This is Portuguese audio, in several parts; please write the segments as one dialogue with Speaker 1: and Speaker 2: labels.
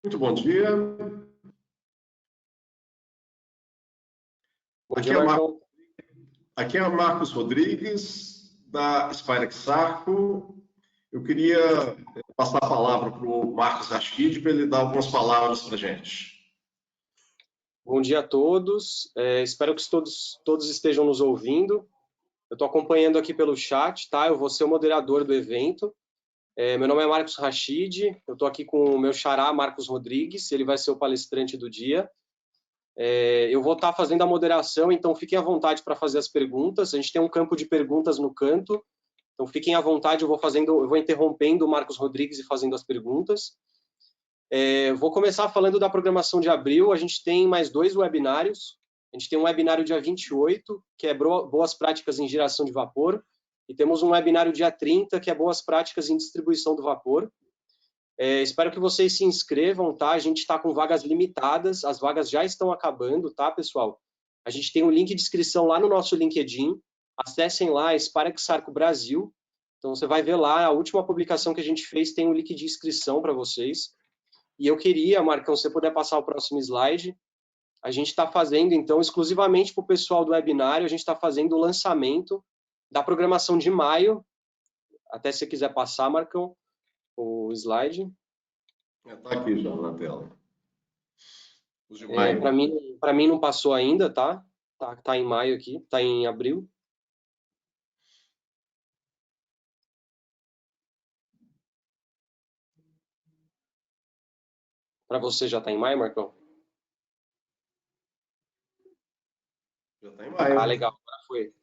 Speaker 1: Muito bom dia.
Speaker 2: Bom dia, Marcão.
Speaker 1: Aqui é o Marcos Rodrigues, da Spirex Sarco. Eu queria passar a palavra para o Marcos Rashid para ele dar algumas palavras para a gente.
Speaker 2: Bom dia a todos. Espero que todos estejam nos ouvindo. Eu estou acompanhando aqui pelo chat, tá? Eu vou ser o moderador do evento. Meu nome é Marcos Rashid. Eu estou aqui com o meu xará, Marcos Rodrigues. Ele vai ser o palestrante do dia. Eu vou estar fazendo a moderação, então fiquem à vontade para fazer as perguntas. A gente tem um campo de perguntas no canto, então fiquem à vontade. Eu vou interrompendo o Marcos Rodrigues e fazendo as perguntas. Vou começar falando da programação de abril. A gente tem mais 2 webinários. A gente tem um webinário dia 28, que é boas práticas em geração de vapor, e temos um webinário dia 30, que é boas práticas em distribuição do vapor. Espero que vocês se inscrevam, tá? A gente está com vagas limitadas, as vagas já estão acabando, tá, pessoal? A gente tem um link de inscrição lá no nosso LinkedIn. Acessem lá, Spirex Sarco Brasil. Então, você vai ver lá, a última publicação que a gente fez tem um link de inscrição para vocês. E eu queria, Marcão, se você puder passar o próximo slide, a gente está fazendo, então, exclusivamente para o pessoal do webinário, a gente está fazendo o lançamento da programação de maio. Até se você quiser passar, Marcão, o slide.
Speaker 1: Está aqui já na tela.
Speaker 2: Para mim não passou ainda, tá? Tá em maio aqui, tá em abril. Para você já está em maio, Marcão?
Speaker 1: Já está em maio.
Speaker 2: Ah, legal, agora foi.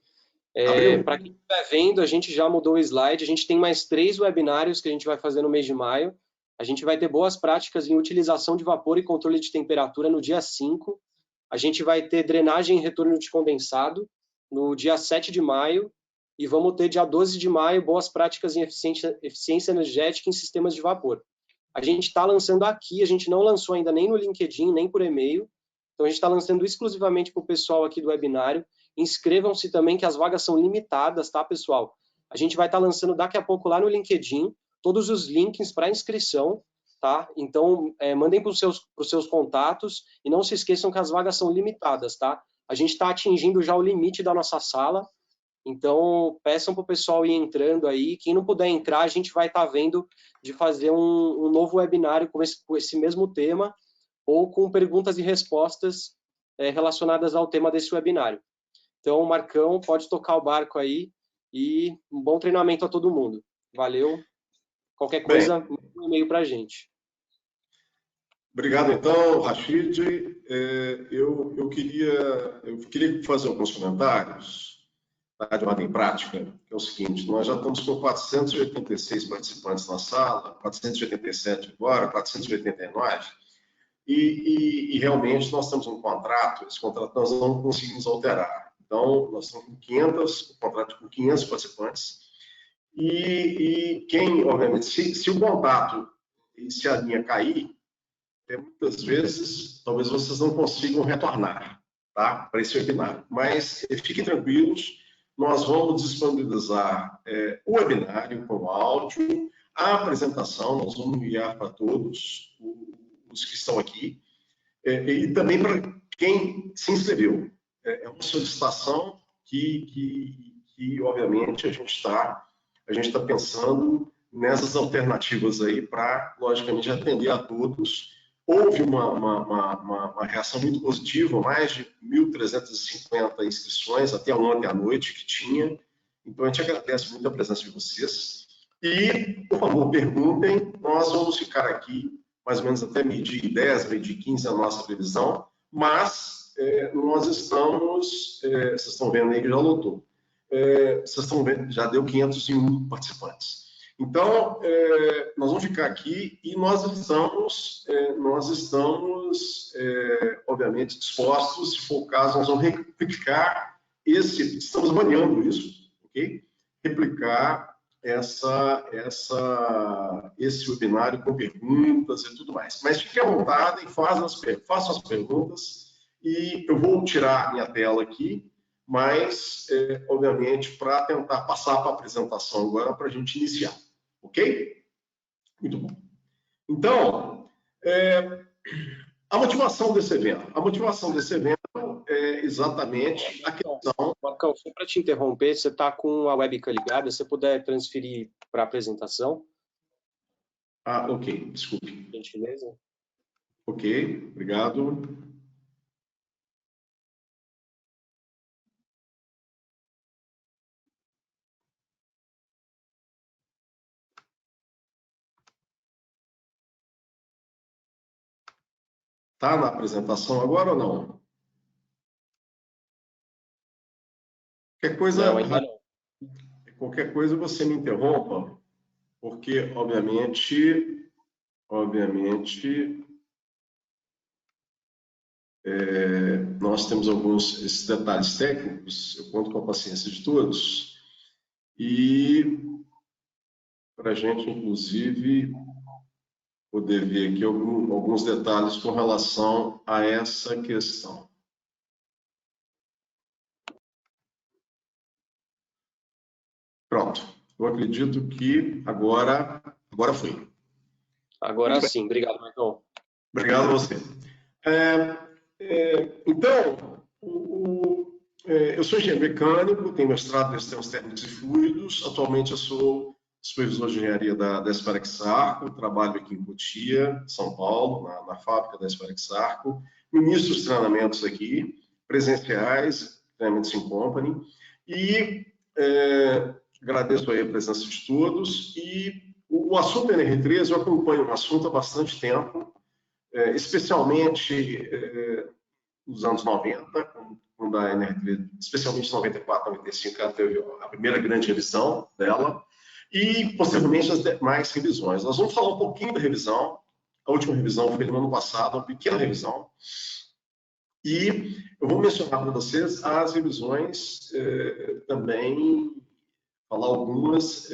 Speaker 2: Para quem estiver vendo, a gente já mudou o slide. A gente tem mais 3 webinários que a gente vai fazer no mês de maio. A gente vai ter boas práticas em utilização de vapor e controle de temperatura no dia 5. A gente vai ter drenagem e retorno de condensado no dia 7 de maio. E vamos ter dia 12 de maio boas práticas em eficiência energética em sistemas de vapor. A gente está lançando aqui, a gente não lançou ainda nem no LinkedIn, nem por e-mail. Então, a gente está lançando exclusivamente para o pessoal aqui do webinário. Inscrevam-se também, que as vagas são limitadas, tá, pessoal? A gente vai estar lançando daqui a pouco lá no LinkedIn todos os links para inscrição, tá? Então, mandem para os seus contatos e não se esqueçam que as vagas são limitadas, tá? A gente está atingindo já o limite da nossa sala, então peçam para o pessoal ir entrando aí. Quem não puder entrar, a gente vai estar vendo de fazer um novo webinário com esse mesmo tema ou com perguntas e respostas relacionadas ao tema desse webinário. Então, Marcão, pode tocar o barco aí e um bom treinamento a todo mundo. Valeu. Qualquer coisa, manda um e-mail para a gente.
Speaker 1: Obrigado, então, Rashid. Eu queria fazer alguns comentários de ordem prática, que é o seguinte: nós já estamos com 486 participantes na sala, 487 agora, 489, e realmente nós temos um contrato, esse contrato nós não conseguimos alterar. Então, nós estamos com 500, um contrato com 500 participantes, e quem, obviamente, se o contato e se a linha cair, muitas vezes, talvez vocês não consigam retornar, tá, para esse webinário. Mas fiquem tranquilos, nós vamos disponibilizar o webinário com áudio, a apresentação, nós vamos enviar para todos os que estão aqui, e também para quem se inscreveu. É uma solicitação que obviamente, a gente está pensando nessas alternativas aí para, logicamente, atender a todos. Houve uma reação muito positiva, mais de 1.350 inscrições até ontem à noite que tinha. Então, a gente agradece muito a presença de vocês. E, por favor, perguntem. Nós vamos ficar aqui mais ou menos até meio-dia 10, meio-dia 15 a nossa previsão, mas nós estamos, vocês estão vendo aí que já lotou, vocês estão vendo, já deu 501 participantes. Então, nós vamos ficar aqui e nós estamos obviamente, dispostos, se for o caso, nós vamos replicar estamos maneando isso, ok? Replicar esse webinário com perguntas e tudo mais. Mas fique à vontade, façam as perguntas, e eu vou tirar minha tela aqui, mas, obviamente, para tentar passar para a apresentação agora, para a gente iniciar. Ok? Muito bom. Então, A motivação desse evento. A motivação desse evento é exatamente a questão...
Speaker 2: Marcão, só para te interromper, você está com a webcam ligada, se você puder transferir para a apresentação.
Speaker 1: Ok, desculpe.
Speaker 2: Gentileza.
Speaker 1: Ok, obrigado. Está na apresentação agora ou não? Qualquer coisa,
Speaker 2: não, ainda não.
Speaker 1: Qualquer coisa você me interrompa, porque, obviamente, nós temos alguns esses detalhes técnicos, eu conto com a paciência de todos, e para a gente, inclusive, poder ver aqui alguns detalhes com relação a essa questão. Pronto, eu acredito que agora foi.
Speaker 2: Agora sim, obrigado, Marcão.
Speaker 1: Obrigado a você. Então, eu sou engenheiro mecânico, tenho mestrado em sistemas térmicos e fluidos. Atualmente eu sou supervisor de engenharia da Esparax Arco, trabalho aqui em Cotia, São Paulo, na fábrica da Esparax Arco. Ministro os treinamentos aqui, presenciais, treinamentos in company. E agradeço aí a presença de todos. E o assunto da NR3, eu acompanho o assunto há bastante tempo, especialmente nos anos 90, quando a NR3, especialmente em 94, 95, ela teve a primeira grande revisão dela, e posteriormente as demais revisões. Nós vamos falar um pouquinho da revisão. A última revisão foi no ano passado, uma pequena revisão, e eu vou mencionar para vocês as revisões também, falar algumas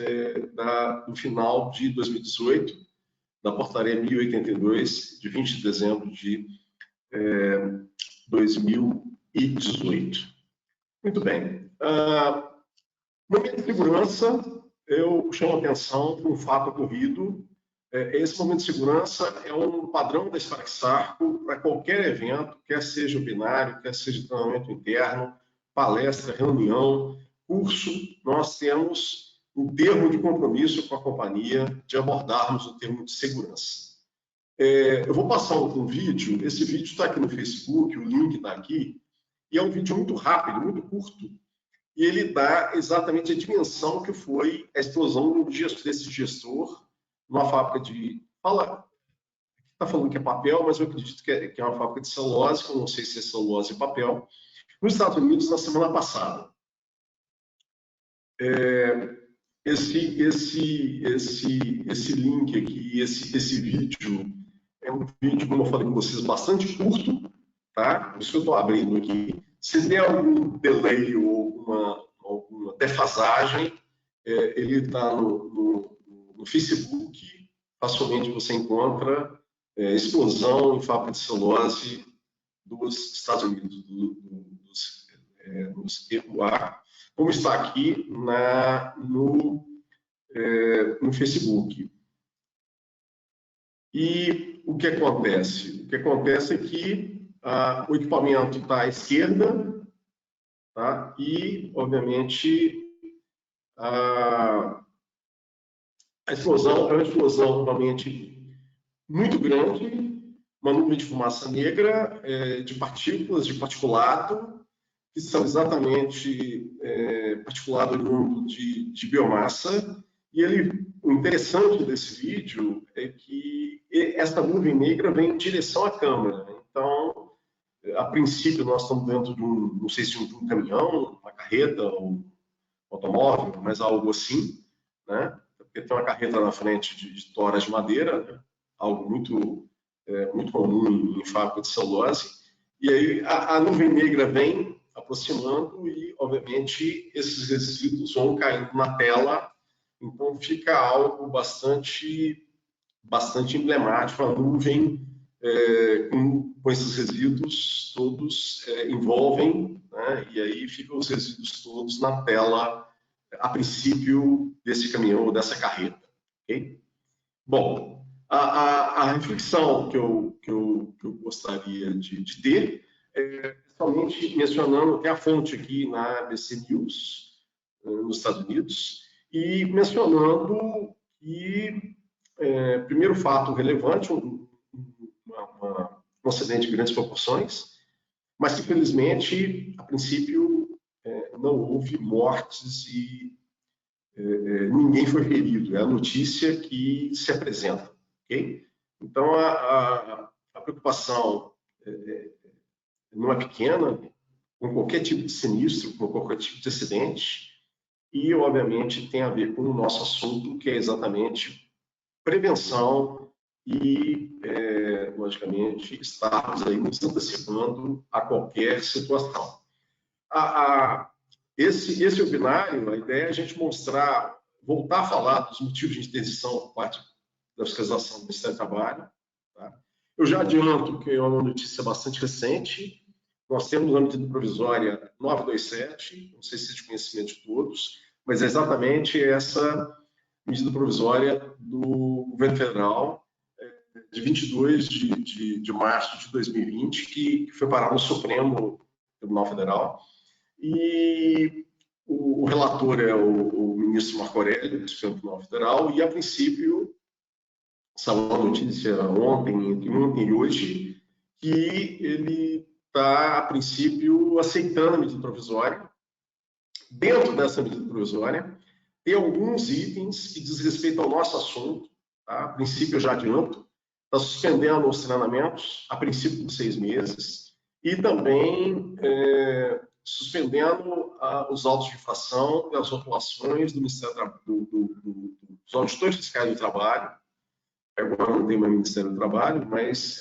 Speaker 1: do final de 2018, da portaria 1082, de 20 de dezembro de 2018. Muito bem. Momento de segurança, eu chamo a atenção para um fato ocorrido. Esse momento de segurança é um padrão da Esparax Arco para qualquer evento, quer seja binário, quer seja treinamento interno, palestra, reunião, curso. Nós temos um termo de compromisso com a companhia de abordarmos o termo de segurança. Eu vou passar um vídeo, esse vídeo está aqui no Facebook, o link está aqui, e é um vídeo muito rápido, muito curto, e ele dá exatamente a dimensão que foi a explosão desse gestor numa fábrica de... Está falando que é papel, mas eu acredito que é uma fábrica de celulose, que eu não sei se é celulose e papel, nos Estados Unidos na semana passada. Esse link aqui, esse vídeo, é um vídeo, como eu falei com vocês, bastante curto, tá? Por isso que eu estou abrindo aqui. Se der algum delay ou alguma defasagem, ele está no Facebook, facilmente você encontra explosão em fábrica de celulose dos Estados Unidos, dos EUA, como está aqui no Facebook. E o que acontece? O que acontece é que o equipamento está à esquerda, tá? E, obviamente, a explosão é uma explosão realmente muito grande, uma nuvem de fumaça negra, de partículas, de particulado, que são exatamente particulado oriundo de biomassa. E o interessante desse vídeo é que essa nuvem negra vem em direção à câmera. Então, a princípio, nós estamos dentro de não sei se de um caminhão, uma carreta, um automóvel, mas algo assim, né? Porque tem uma carreta na frente de toras de madeira, né? Algo muito comum em fábrica de celulose. E aí a nuvem negra vem aproximando e, obviamente, esses resíduos vão caindo na tela. Então, fica algo bastante emblemático, a nuvem com esses resíduos todos envolvem, né? E aí ficam os resíduos todos na tela, a princípio, desse caminhão ou dessa carreta. Okay? Bom, A reflexão que eu gostaria de ter é somente mencionando até a fonte aqui na ABC News, nos Estados Unidos, e mencionando que, primeiro fato relevante, um acidente de grandes proporções, mas que, felizmente, a princípio, não houve mortes e ninguém foi ferido. É a notícia que se apresenta. Okay? Então, a preocupação não é pequena com qualquer tipo de sinistro, com qualquer tipo de acidente, e, obviamente, tem a ver com o nosso assunto, que é exatamente prevenção e, logicamente, estarmos aí nos antecipando a qualquer situação. Esse webinário, a ideia é a gente mostrar, voltar a falar dos motivos de interdição por parte da fiscalização do Ministério do Trabalho. Tá? Eu já adianto que é uma notícia bastante recente. Nós temos a medida provisória 927, não sei se é de conhecimento de todos, mas é exatamente essa medida provisória do governo federal de 22 de março de 2020, que foi parar no Supremo Tribunal Federal. E o relator é o ministro Marco Aurélio, do Supremo Tribunal Federal, e, a princípio, saiu uma notícia ontem e hoje, que ele está, a princípio, aceitando a medida provisória. Dentro dessa medida provisória, tem alguns itens que diz respeito ao nosso assunto. Tá? A princípio, eu já adianto, está suspendendo os treinamentos, a princípio por 6 meses, e também suspendendo os autos de infração e as autuações do Ministério dos auditores fiscais do trabalho. Agora não tem mais Ministério do Trabalho, mas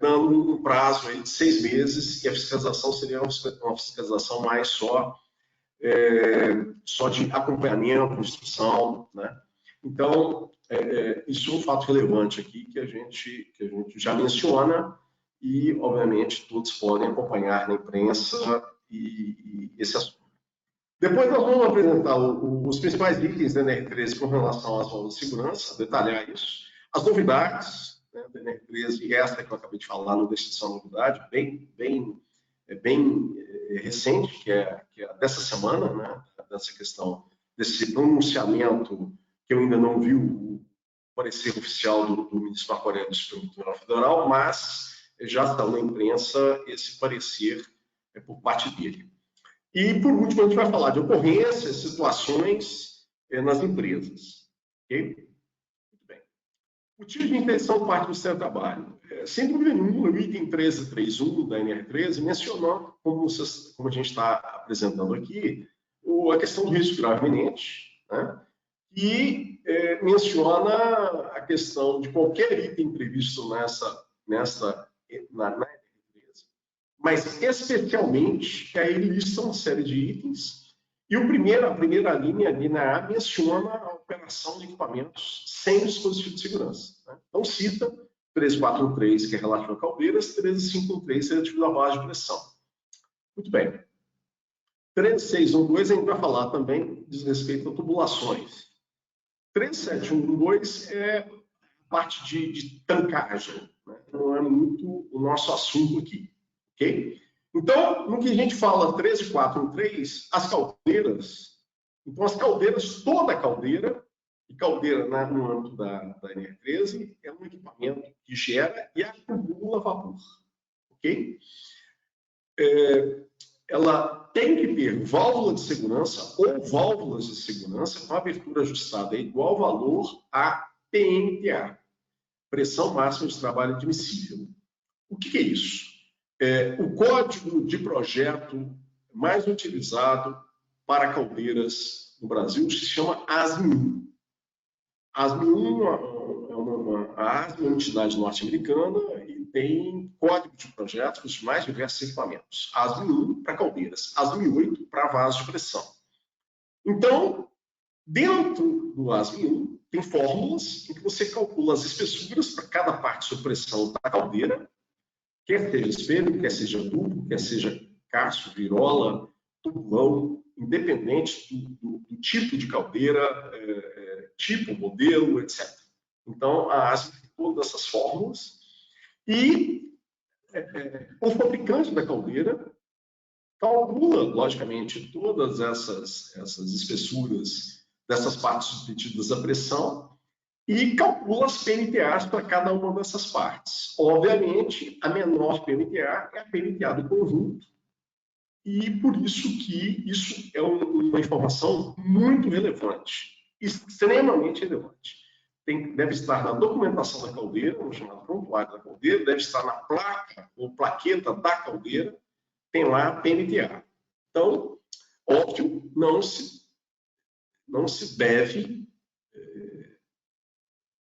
Speaker 1: dando um prazo aí de 6 meses, e a fiscalização seria uma fiscalização mais só de acompanhamento, instrução, né? Então, isso é um fato relevante aqui que a gente já menciona e, obviamente, todos podem acompanhar na imprensa e esse assunto. Depois nós vamos apresentar os principais itens da NR13 com relação às válvulas de segurança, detalhar isso, as novidades, né, da NR13 e esta que eu acabei de falar, não deixa de ser uma novidade bem recente, que é dessa semana, né, dessa questão, desse pronunciamento que eu ainda não vi o parecer oficial do ministro Marco Aurélio do Supremo Tribunal Federal, mas já está na imprensa esse parecer por parte dele. E, por último, a gente vai falar de ocorrências, situações nas empresas. Okay? Muito bem. Motivo de interdição por parte do Ministério do Trabalho. Sem dúvida nenhuma, o item 1331 da NR13 mencionando, como a gente está apresentando aqui, a questão do risco grave iminente, né? E menciona a questão de qualquer item previsto na NR13, mas especialmente que aí lista uma série de itens, e a primeira linha ali na A menciona a operação de equipamentos sem dispositivo de segurança. Né? Então cita 13.413, que é relativo a caldeiras, 13.513, relativo à base de pressão. Muito bem. 13.612, a gente vai falar também, diz respeito a tubulações. 13.712 é parte de tancagem, né? Não é muito o nosso assunto aqui. Okay? Então, no que a gente fala 13.413, as caldeiras, então as caldeiras, toda caldeira, e caldeira no âmbito da NR13, é um equipamento que gera e acumula vapor. Ok? Ela tem que ter válvula de segurança ou válvulas de segurança com abertura ajustada a igual valor a PMTA, pressão máxima de trabalho admissível. O que é isso? O código de projeto mais utilizado para caldeiras no Brasil se chama ASME1. A ASME1 é uma entidade norte-americana e tem código de projeto para os mais diversos equipamentos. ASME1 para caldeiras, ASME8 para vasos de pressão. Então, dentro do ASME1, tem fórmulas em que você calcula as espessuras para cada parte de pressão da caldeira, quer seja espelho, quer seja tubo, quer seja cacho, virola, tubulão, independente do tipo de caldeira, tipo, modelo, etc. Então, a ASME todas essas fórmulas, e o fabricante da caldeira calcula, logicamente, todas essas espessuras dessas partes submetidas à pressão e calcula as PMTAs para cada uma dessas partes. Obviamente, a menor PMTA é a PMTA do conjunto, e por isso que isso é uma informação muito relevante, extremamente relevante. Deve estar na documentação da caldeira, no chamado prontuário da caldeira, deve estar na placa ou plaqueta da caldeira, tem lá a PMTA. Então, óbvio, não se deve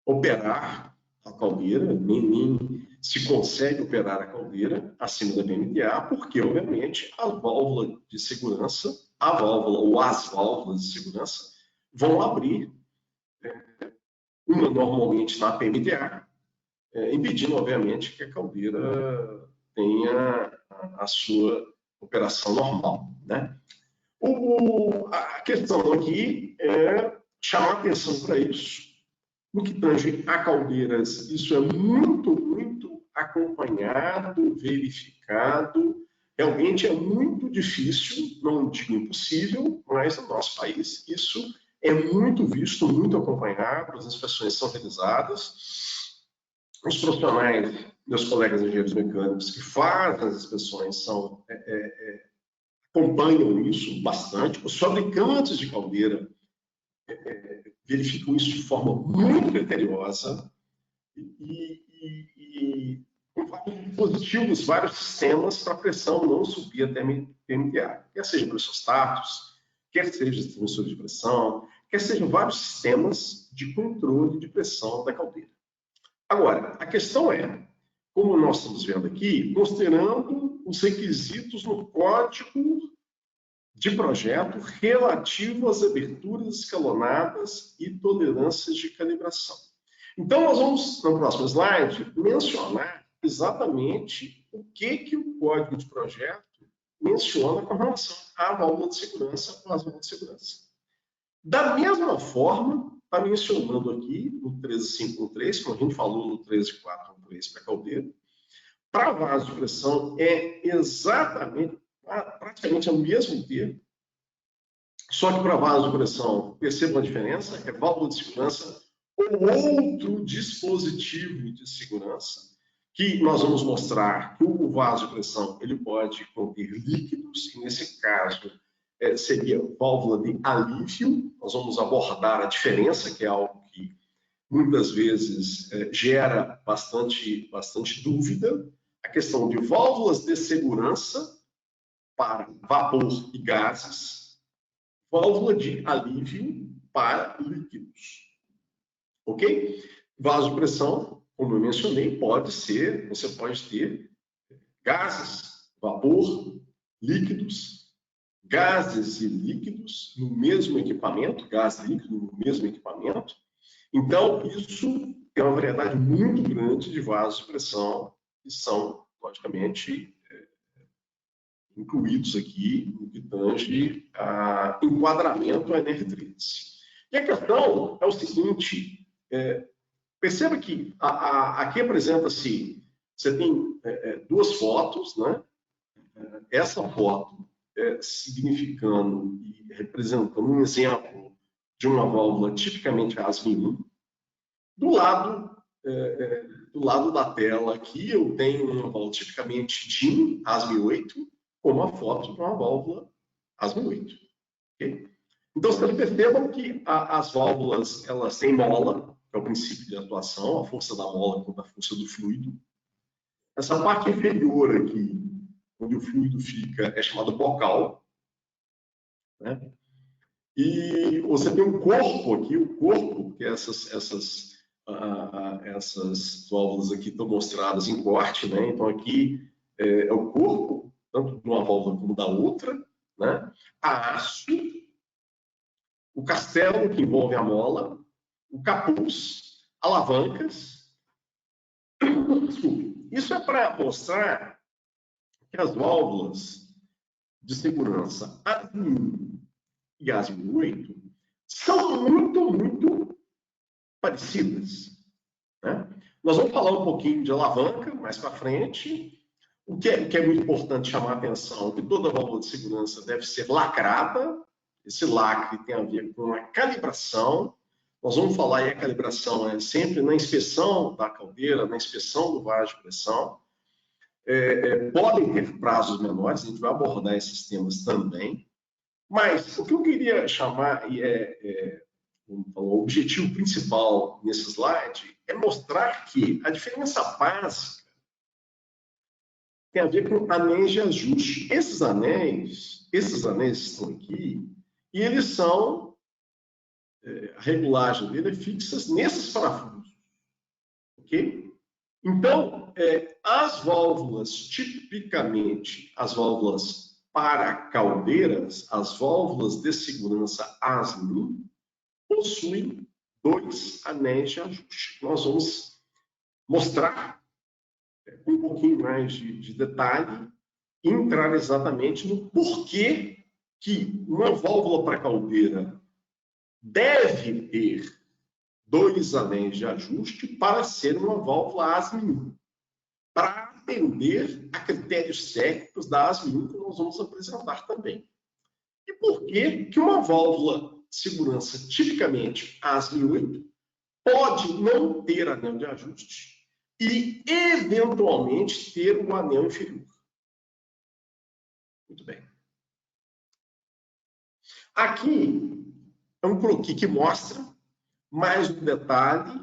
Speaker 1: operar a caldeira, nem se consegue operar a caldeira acima da PMTA, porque, obviamente, a válvula de segurança, a válvula ou as válvulas de segurança vão abrir, uma normalmente na PMTA, impedindo, obviamente, que a caldeira tenha a sua operação normal, né? A questão aqui é chamar atenção para isso. No que tange a caldeiras, isso é muito, muito acompanhado, verificado. Realmente é muito difícil, não digo impossível, mas no nosso país isso é muito visto, muito acompanhado, as inspeções são realizadas. Os profissionais, meus colegas engenheiros mecânicos que fazem as inspeções acompanham isso bastante. Os fabricantes de caldeira verificam isso de forma muito criteriosa e com vários dispositivos, vários sistemas para a pressão não subir até PMTA, quer sejam pressostatos, quer sejam transmissores de pressão, quer sejam vários sistemas de controle de pressão da caldeira. Agora, a questão é, como nós estamos vendo aqui, considerando os requisitos no código de projeto relativo às aberturas escalonadas e tolerâncias de calibração. Então, nós vamos, no próximo slide, mencionar exatamente o que o código de projeto menciona com relação à válvula de segurança ou às válvulas de segurança. Da mesma forma, está mencionando aqui no 13513, como a gente falou no 13413 para a caldeira, para vaso de pressão é exatamente, praticamente é o mesmo termo, só que para vaso de pressão, perceba a diferença, é válvula de segurança ou outro dispositivo de segurança, que nós vamos mostrar que o vaso de pressão ele pode conter líquidos, e nesse caso seria válvula de alívio. Nós vamos abordar a diferença, que é algo que muitas vezes gera bastante dúvida, a questão de válvulas de segurança para vapor e gases, válvula de alívio para líquidos. Ok? Vaso de pressão, como eu mencionei, você pode ter gases, vapor, líquidos, gases e líquidos no mesmo equipamento, gás líquido no mesmo equipamento. Então, isso é uma variedade muito grande de vasos de pressão que são, logicamente, incluídos aqui no que tange a enquadramento à NR13. E a questão é o seguinte, perceba que aqui apresenta-se, você tem duas fotos, né? Essa foto significando e representando um exemplo de uma válvula tipicamente ASME 1. Do lado da tela aqui eu tenho uma válvula tipicamente DIN ASME 8, com uma foto de uma válvula ASME 8. Okay? Então, vocês percebam que as válvulas elas têm mola, que é o princípio de atuação, a força da mola contra a força do fluido. Essa parte inferior aqui, onde o fluido fica, é chamada bocal. Né? E você tem um corpo aqui, o corpo, que essas válvulas aqui estão mostradas em corte, né? Então aqui é o corpo, tanto de uma válvula como da outra, né? A haste, o castelo que envolve a mola, o capuz, alavancas. Isso é para mostrar que as válvulas de segurança ASME e ASME 8 são muito parecidas. Né? Nós vamos falar um pouquinho de alavanca mais para frente. O que é muito importante chamar a atenção é que toda válvula de segurança deve ser lacrada. Esse lacre tem a ver com a calibração. Nós vamos falar aí a calibração é sempre na inspeção da caldeira, na inspeção do vaso de pressão. Podem ter prazos menores, a gente vai abordar esses temas também. Mas o que eu queria chamar, o objetivo principal nesse slide, é mostrar que a diferença básica tem a ver com anéis de ajuste. Esses anéis estão aqui e eles são, a regulagem dele é fixa nesses parafusos, ok? Então, as válvulas, tipicamente, as válvulas para caldeiras, as válvulas de segurança ASME, possuem 2 anéis de ajuste. Nós vamos mostrar um pouquinho mais de detalhe e entrar exatamente no porquê que uma válvula para caldeira deve ter 2 anéis de ajuste para ser uma válvula ASME, para atender a critérios técnicos da ASME que nós vamos apresentar também. E por que uma válvula de segurança, tipicamente ASME 8, pode não ter anel de ajuste e, eventualmente, ter um anel inferior? Muito bem. Aqui é um croquis que mostra mais um detalhe,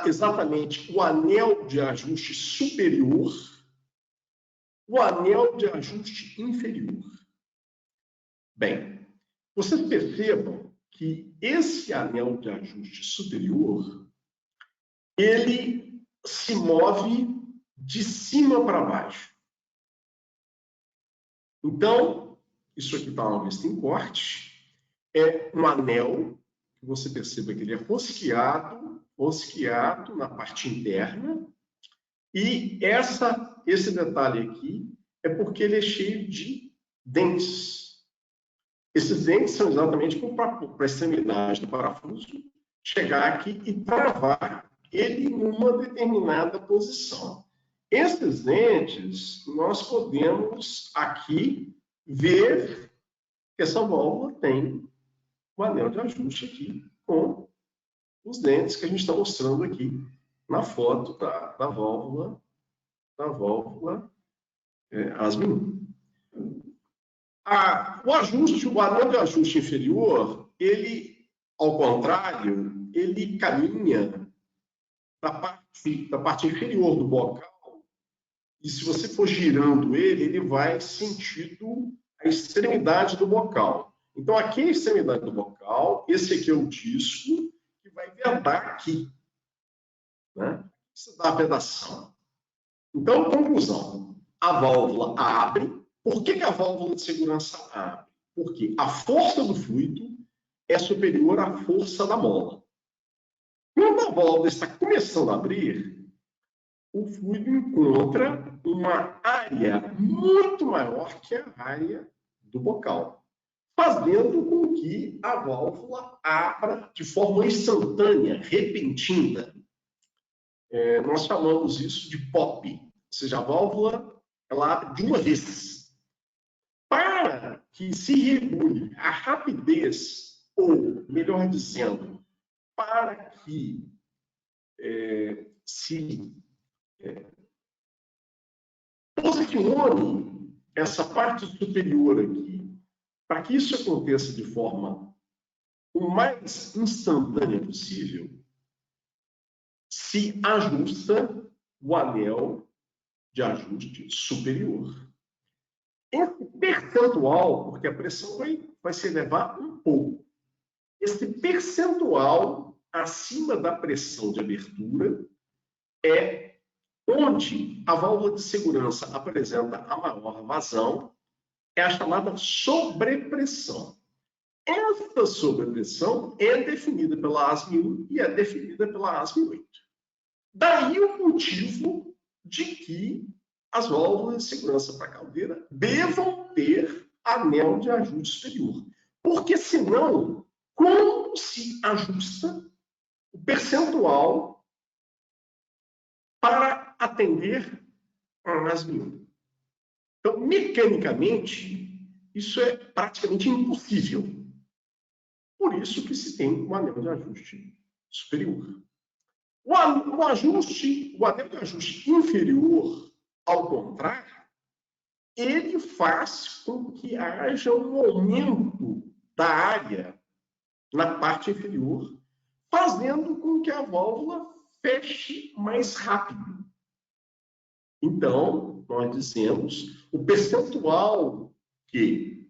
Speaker 1: exatamente o anel de ajuste superior, o anel de ajuste inferior. Bem, vocês percebam que esse anel de ajuste superior, ele se move de cima para baixo. Então, isso aqui está uma vista em corte, é um anel, que você perceba que ele é rosqueado na parte interna, e esse detalhe aqui é porque ele é cheio de dentes. Esses dentes são exatamente para a extremidade do parafuso chegar aqui e travar ele em uma determinada posição. Esses dentes, nós podemos aqui ver que essa válvula tem o anel de ajuste aqui com os dentes que a gente está mostrando aqui na foto da válvula ASME 1. O anel de ajuste inferior, ele, ao contrário, ele caminha da parte inferior do bocal, e se você for girando ele vai sentido a extremidade do bocal. Então, aqui é a extremidade do bocal, esse aqui é o disco, que vai vedar aqui, né? Isso dá a vedação. Então, conclusão, a válvula abre. Por que a válvula de segurança abre? Porque a força do fluido é superior à força da mola. Quando a válvula está começando a abrir, o fluido encontra uma área muito maior que a área do bocal, fazendo com que a válvula abra de forma instantânea, repentina. Nós chamamos isso de pop, ou seja, a válvula ela abre de uma vez. Para que se regule a rapidez, ou, melhor dizendo, para que se posicione essa parte superior aqui, para que isso aconteça de forma o mais instantânea possível, se ajusta o anel de ajuste superior. Esse percentual, porque a pressão vai se elevar um pouco, esse percentual acima da pressão de abertura é onde a válvula de segurança apresenta a maior vazão, é a chamada sobrepressão. Esta sobrepressão é definida pela ASME 1 e é definida pela ASME 8. Daí o motivo de que as válvulas de segurança para caldeira devam ter anel de ajuste superior. Porque, senão, como se ajusta o percentual para atender a ASME1. Então, mecanicamente, isso é praticamente impossível. Por isso que se tem um anel de ajuste superior. O anel de ajuste inferior, ao contrário, ele faz com que haja um aumento da área na parte inferior, fazendo com que a válvula feche mais rápido. Então, nós dizemos, o percentual que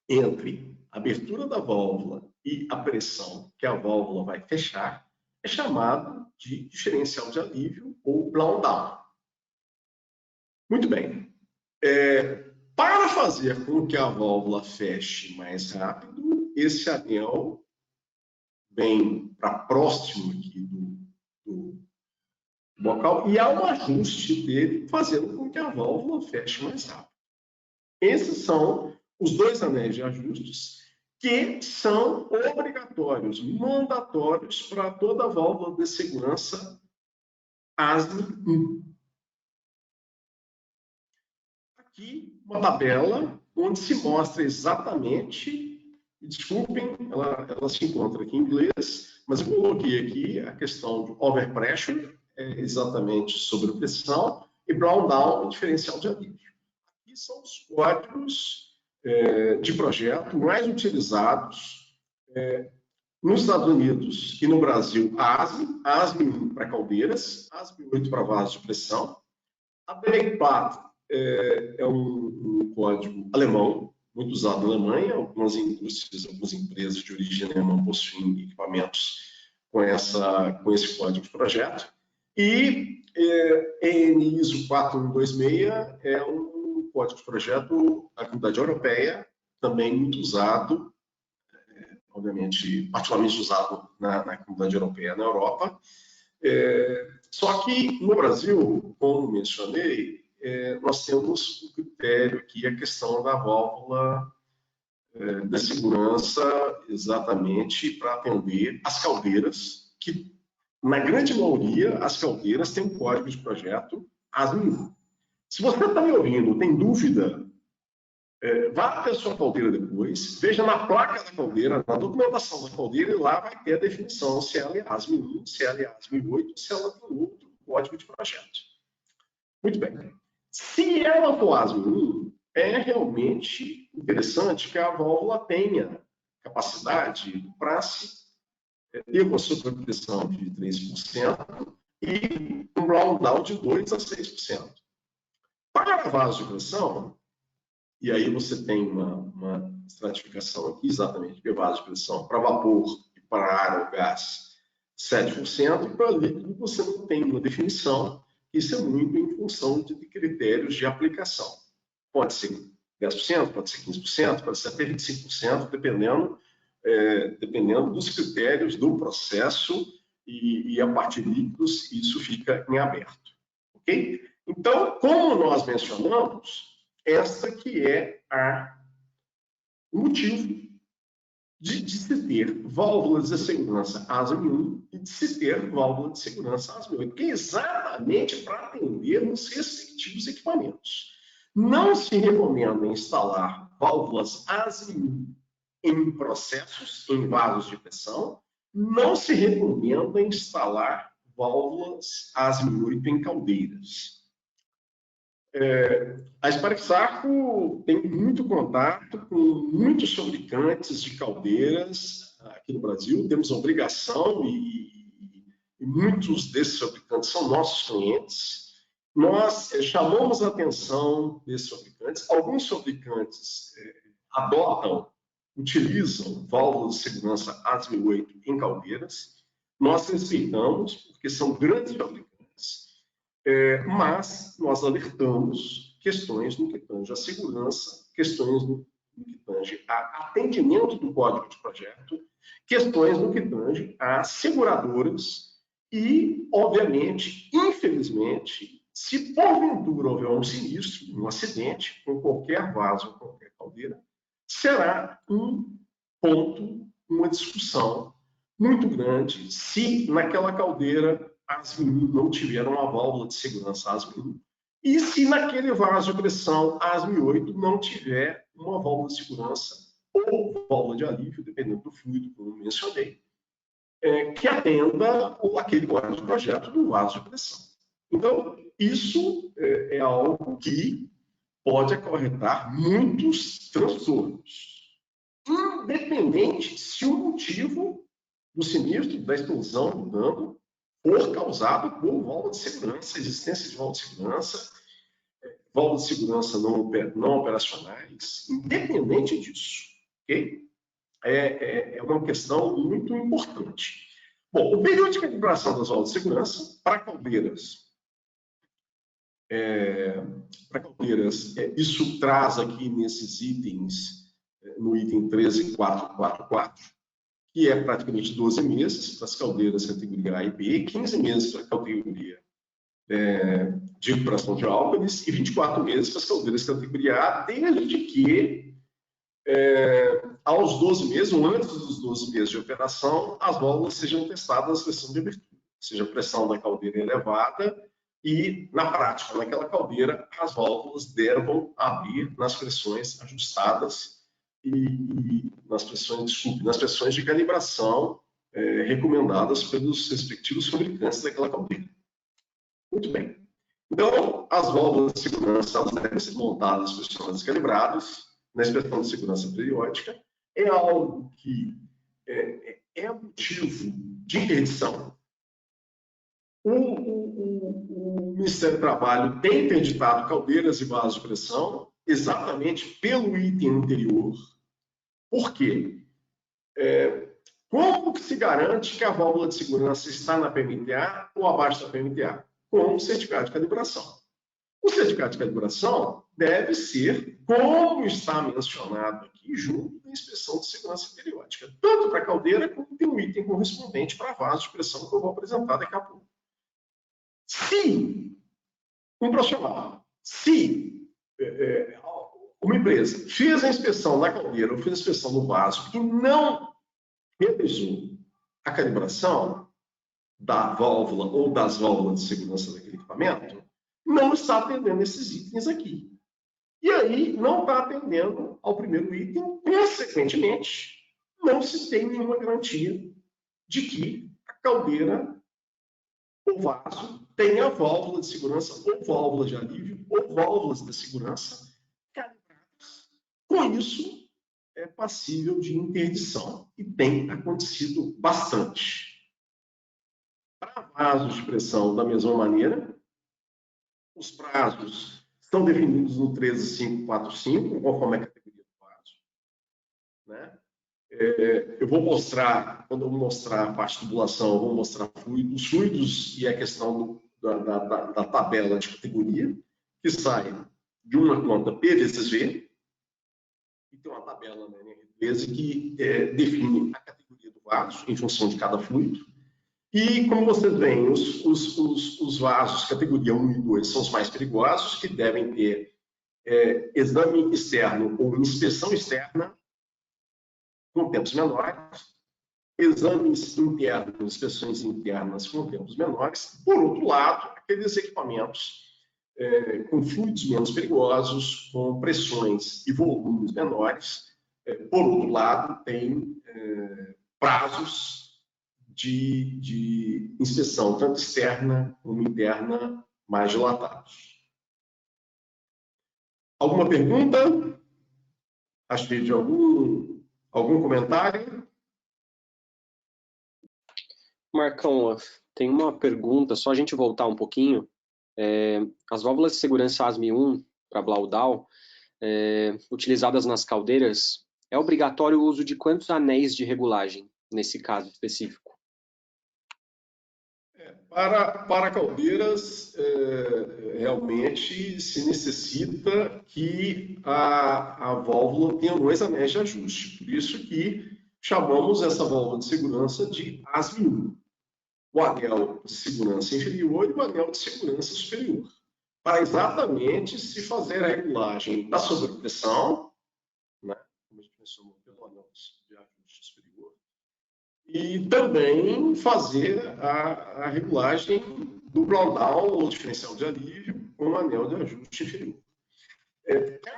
Speaker 1: entre a abertura da válvula e a pressão que a válvula vai fechar é chamado de diferencial de alívio ou blow down. Muito bem. Para fazer com que a válvula feche mais rápido, esse anel vem para próximo aqui do bocal e há um ajuste dele, fazendo com que a válvula feche mais rápido. Esses são os dois anéis de ajustes que são obrigatórios, mandatórios para toda a válvula de segurança ASME1. Aqui uma tabela onde se mostra exatamente, desculpem, ela se encontra aqui em inglês, mas eu coloquei aqui a questão de overpressure, exatamente sobre pressão, e blow down, diferencial de alívio. Aqui são os códigos de projeto mais utilizados nos Estados Unidos e no Brasil, a ASME1 para caldeiras, a ASME8 para vasos de pressão. A BENECPAT é um código alemão, muito usado na Alemanha. Algumas indústrias, algumas empresas de origem alemã possuem equipamentos com esse código de projeto. E EN ISO 4126 é um código de projeto da Comunidade Europeia, também muito usado, obviamente, particularmente usado na Comunidade Europeia, na Europa. Só que no Brasil, como mencionei, nós temos um critério aqui, a questão da válvula de segurança, exatamente para atender as caldeiras, que na grande maioria, as caldeiras têm um código de projeto ASME1. Se você está me ouvindo, tem dúvida, vá até a sua caldeira depois, veja na placa da caldeira, na documentação da caldeira, e lá vai ter a definição se ela é ASME1, se ela é ASME8, se ela tem outro código de projeto. Muito bem. Se ela for ASME1, é realmente interessante que a válvula tenha capacidade para se ter uma sobrepressão de 3% e um blow down de 2% a 6%. Para vaso de pressão, e aí você tem uma estratificação aqui, exatamente, de vaso de pressão para vapor e para ar ou gás, 7%, para líquido você não tem uma definição. Isso é muito em função de critérios de aplicação. Pode ser 10%, pode ser 15%, pode ser até 25%, dependendo dos critérios do processo e a partir de líquidos, isso fica em aberto. Ok? Então, como nós mencionamos, essa que é o motivo de se ter válvulas de segurança ASME1 e de se ter válvula de segurança ASME8, que é exatamente para atender nos respectivos equipamentos. Não se recomenda instalar válvulas ASME1 em processos, em vasos de pressão. Não se recomenda instalar válvulas ASME8 em caldeiras. A Spark-Sarco tem muito contato com muitos fabricantes de caldeiras aqui no Brasil. Temos a obrigação e muitos desses fabricantes são nossos clientes. Nós chamamos a atenção desses fabricantes. Alguns fabricantes utilizam válvulas de segurança ASME8 em caldeiras. Nós respeitamos, porque são grandes fabricantes. Mas nós alertamos questões no que tange à segurança, questões no que tange a atendimento do código de projeto, questões no que tange a seguradoras e, obviamente, infelizmente, se porventura houver um sinistro, um acidente com qualquer vaso, qualquer caldeira, será um ponto, uma discussão muito grande se naquela caldeira ASME1 não tiver uma válvula de segurança ASME1, e se naquele vaso de pressão ASME8 não tiver uma válvula de segurança ou válvula de alívio, dependendo do fluido, como eu mencionei, que atenda aquele código de projeto do vaso de pressão. Então, isso é algo que pode acarretar muitos transtornos, independente se o motivo do sinistro, da explosão, do dano, for causado por válvula de segurança, existência de válvula de segurança, válvulas de segurança não operacionais, independente disso, ok? É uma questão muito importante. Bom, o período de calibração das válvulas de segurança para caldeiras. Isso traz aqui nesses itens, no item 13444, que é praticamente 12 meses para as caldeiras categoria A e B, 15 meses para a categoria de recuperação de álcalis e 24 meses para as caldeiras categoria A, desde que aos 12 meses, ou antes dos 12 meses de operação, as válvulas sejam testadas na pressão de abertura, ou seja, a pressão da caldeira elevada e, na prática, naquela caldeira, as válvulas devam abrir nas pressões ajustadas e nas pressões de calibração recomendadas pelos respectivos fabricantes daquela caldeira. Muito bem. Então, as válvulas de segurança devem ser montadas, pressionadas e calibradas na inspeção de segurança periódica. É algo que é motivo de interdição. O Ministério do Trabalho tem interditado caldeiras e vasos de pressão exatamente pelo item anterior. Por quê? Como que se garante que a válvula de segurança está na PMTA ou abaixo da PMTA? Com o certificado de calibração. O certificado de calibração deve ser, como está mencionado aqui, junto da inspeção de segurança periódica, tanto para a caldeira como tem um item correspondente para vaso de pressão que eu vou apresentar daqui a pouco. Se um profissional, uma empresa fez a inspeção na caldeira ou fez a inspeção no vaso e não realizou a calibração da válvula ou das válvulas de segurança daquele equipamento, não está atendendo esses itens aqui. E aí, não está atendendo ao primeiro item, consequentemente, não se tem nenhuma garantia de que a caldeira ou vaso tenha válvula de segurança ou válvula de alívio ou válvulas de segurança calibradas. Com isso, é passível de interdição e tem acontecido bastante. Para vasos de pressão, da mesma maneira, os prazos estão definidos no 13545, conforme a categoria do vaso. Né? Eu vou mostrar, quando eu mostrar a parte de tubulação, eu vou mostrar os fluidos e a questão da tabela de categoria, que sai de uma conta PVCV, e tem uma tabela na NR13 que define a categoria do vaso em função de cada fluido. E, como vocês veem, os vasos categoria 1 e 2 são os mais perigosos, que devem ter exame externo ou inspeção externa com tempos menores, exames internos, inspeções internas com tempos menores. Por outro lado, aqueles equipamentos com fluidos menos perigosos, com pressões e volumes menores, por outro lado, tem prazos de inspeção, tanto externa como interna, mais dilatados. Alguma pergunta? Acho que de algum comentário?
Speaker 2: Marcão, tem uma pergunta, só a gente voltar um pouquinho. As válvulas de segurança ASME1 para Blaudal, utilizadas nas caldeiras, é obrigatório o uso de quantos anéis de regulagem, nesse caso específico?
Speaker 1: Para caldeiras, realmente se necessita que a válvula tenha 2 anéis de ajuste. Por isso que chamamos essa válvula de segurança de ASME1. O anel de segurança inferior e o anel de segurança superior. Para exatamente se fazer a regulagem da sobrepressão, né, como a gente mencionou pelo anel de ajuste superior, e também fazer a regulagem do blow-down ou diferencial de alívio com o anel de ajuste inferior.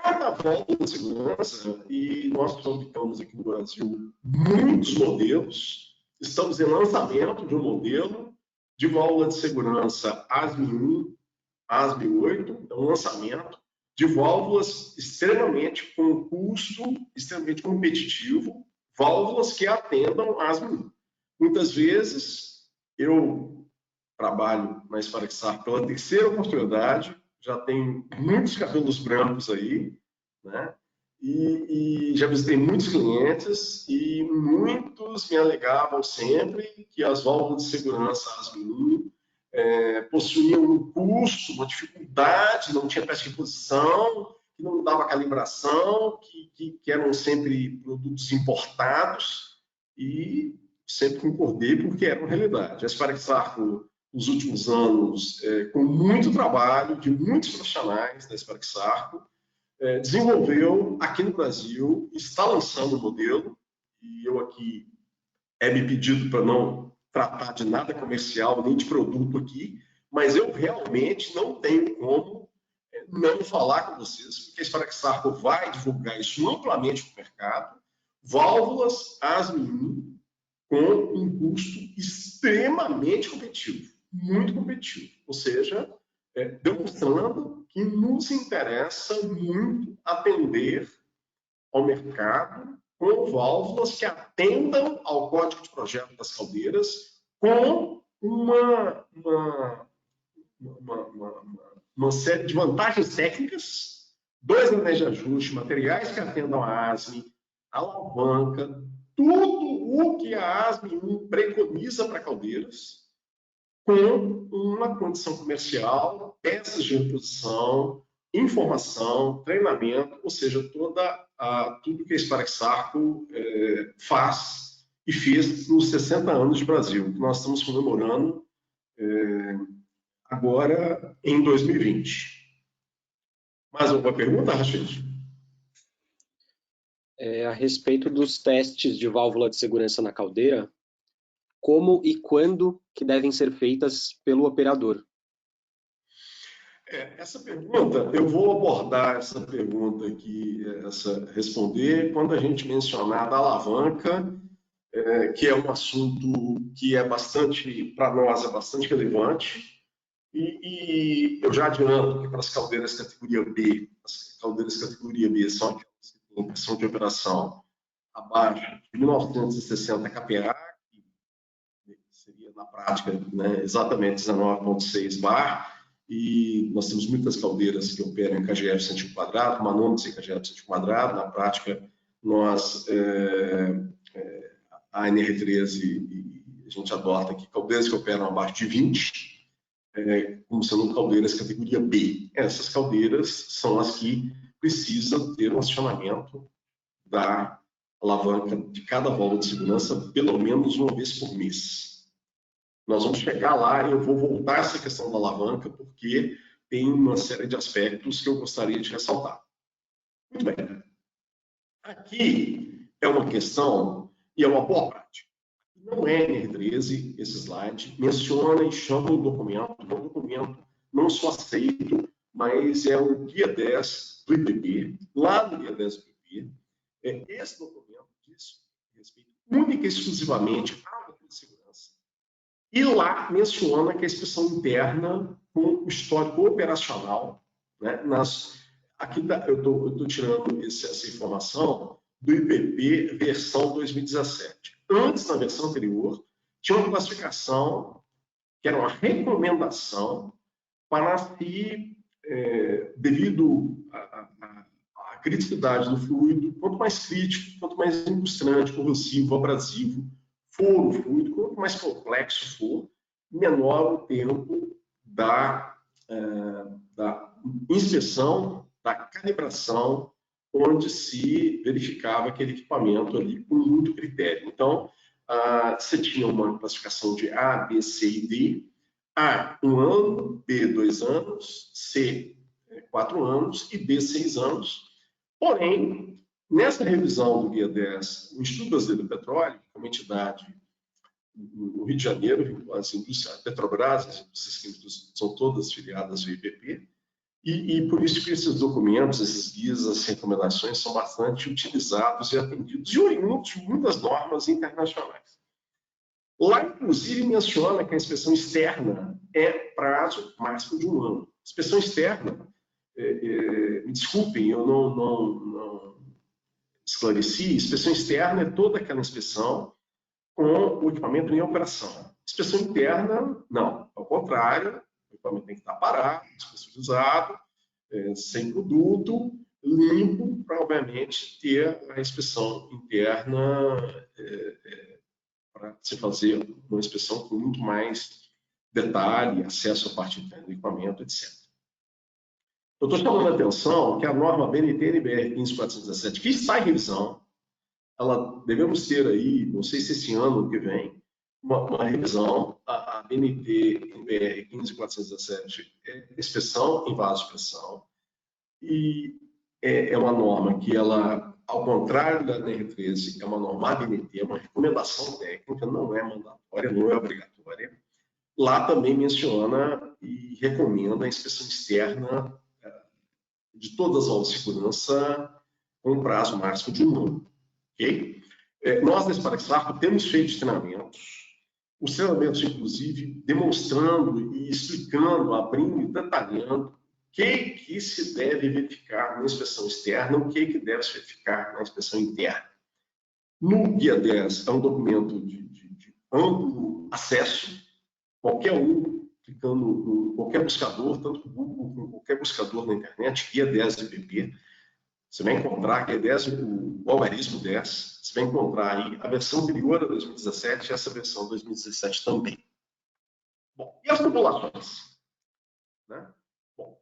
Speaker 1: Cada volta de segurança, e nós fabricamos aqui no Brasil muitos modelos, estamos em lançamento de um modelo de válvula de segurança ASME 1, ASME 8, é um lançamento de válvulas extremamente com custo extremamente competitivo, válvulas que atendam ASME 1. Muitas vezes eu trabalho na Sparexar pela terceira oportunidade, já tenho muitos cabelos brancos aí, né? E já visitei muitos clientes e muitos me alegavam sempre que as válvulas de segurança ASME 1 possuíam um custo, uma dificuldade, não tinha peça de reposição, que não dava calibração, que eram sempre produtos importados, e sempre concordei porque era uma realidade. A Sparexar, nos últimos anos, com muito trabalho de muitos profissionais da Sparexar, desenvolveu aqui no Brasil, está lançando o modelo, e eu aqui me pedido para não tratar de nada comercial, nem de produto aqui, mas eu realmente não tenho como não falar com vocês, porque a Sparexar vai divulgar isso amplamente para o mercado, válvulas ASME 1 com um custo extremamente competitivo, muito competitivo, ou seja, demonstrando que nos interessa muito atender ao mercado com válvulas que atendam ao código de projeto das caldeiras com uma série de vantagens técnicas, 2 anéis de ajuste, materiais que atendam a ASME, alavanca, tudo o que a ASME 1 preconiza para caldeiras, com uma condição comercial, peças de reposição, informação, treinamento, ou seja, tudo que a Sparexar faz e fez nos 60 anos de Brasil, que nós estamos comemorando agora em 2020. Mais alguma pergunta, Rachid?
Speaker 2: A respeito dos testes de válvula de segurança na caldeira, como e quando que devem ser feitas pelo operador?
Speaker 1: Essa pergunta, eu vou abordar essa pergunta aqui, responder, quando a gente mencionar da alavanca, que é um assunto que é bastante, para nós, é bastante relevante. E eu já adianto que para as caldeiras categoria B, as caldeiras categoria B são aquelas que têm pressão de operação abaixo de 1960 kPa, que seria na prática, né, exatamente 19,6 bar, e nós temos muitas caldeiras que operam em kgf centímetro quadrado, manômetros em kgf centímetro quadrado. Na prática, nós, a NR13, a gente adota aqui caldeiras que operam abaixo de 20, como sendo caldeiras categoria B. Essas caldeiras são as que precisam ter um acionamento da alavanca de cada válvula de segurança pelo menos uma vez por mês. Nós vamos chegar lá e eu vou voltar a essa questão da alavanca, porque tem uma série de aspectos que eu gostaria de ressaltar. Muito bem. Aqui é uma questão, e é uma boa prática. Não é NR13, esse slide, menciona e chama o documento, é um documento não só aceito, mas é o Guia 10 do IPP, lá no Guia 10 do IPP. Esse documento diz respeito única e exclusivamente à válvula de segurança. E lá menciona que a inspeção interna com o histórico operacional, né, aqui eu estou tirando essa informação do IPP versão 2017. Antes, na versão anterior, tinha uma classificação que era uma recomendação para se, devido à criticidade do fluido, quanto mais crítico, quanto mais incrustante, corrosivo, abrasivo for o fluido, quanto mais complexo for, menor o tempo da inspeção, da calibração, onde se verificava aquele equipamento ali com muito critério. Então, você tinha uma classificação de A, B, C e D. A, 1 ano, B, 2 anos, C, 4 anos e D, 6 anos. Porém, nessa revisão do Guia 10, o Instituto Brasileiro do Petróleo, que é uma entidade no Rio de Janeiro, as indústrias, a Petrobras, as indústrias químicas são todas filiadas ao IPP, e por isso que esses documentos, esses guias, as recomendações são bastante utilizados e atendidos, e oriundos de muitas normas internacionais. Lá, inclusive, menciona que a inspeção externa é prazo máximo de 1 ano. Inspeção externa, me desculpem, eu não esclareci, inspeção externa é toda aquela inspeção com o equipamento em operação. Inspeção interna, não. Ao contrário, o equipamento tem que estar parado, despressurizado, sem produto, limpo, para, obviamente, ter a inspeção interna para se fazer uma inspeção com muito mais detalhe, acesso à parte interna do equipamento, etc. Eu estou chamando a atenção que a norma BNT-NBR 15417, que está em revisão, ela devemos ter aí, não sei se esse ano ou que vem, uma revisão, a BNT-NBR 15417 é inspeção em vaso de pressão, e é uma norma que ela, ao contrário da NR13, é uma norma ABNT, é uma recomendação técnica, não é mandatória, não é obrigatória. Lá também menciona e recomenda a inspeção externa de todas as aulas de segurança com prazo máximo de 1 ano. Okay? Nós, nesse Parexarco, temos feito os treinamentos, inclusive, demonstrando e explicando, abrindo e detalhando o que se deve verificar na inspeção externa, o que deve se verificar na inspeção interna. No Guia 10 é um documento de amplo acesso, qualquer um, clicando em qualquer buscador, tanto no Google como qualquer buscador na internet, Guia 10 do IPP, você vai encontrar Guia 10, o algarismo 10, você vai encontrar aí a versão anterior a 2017 e essa versão 2017 também. Bom, e as tubulações? Né? Bom,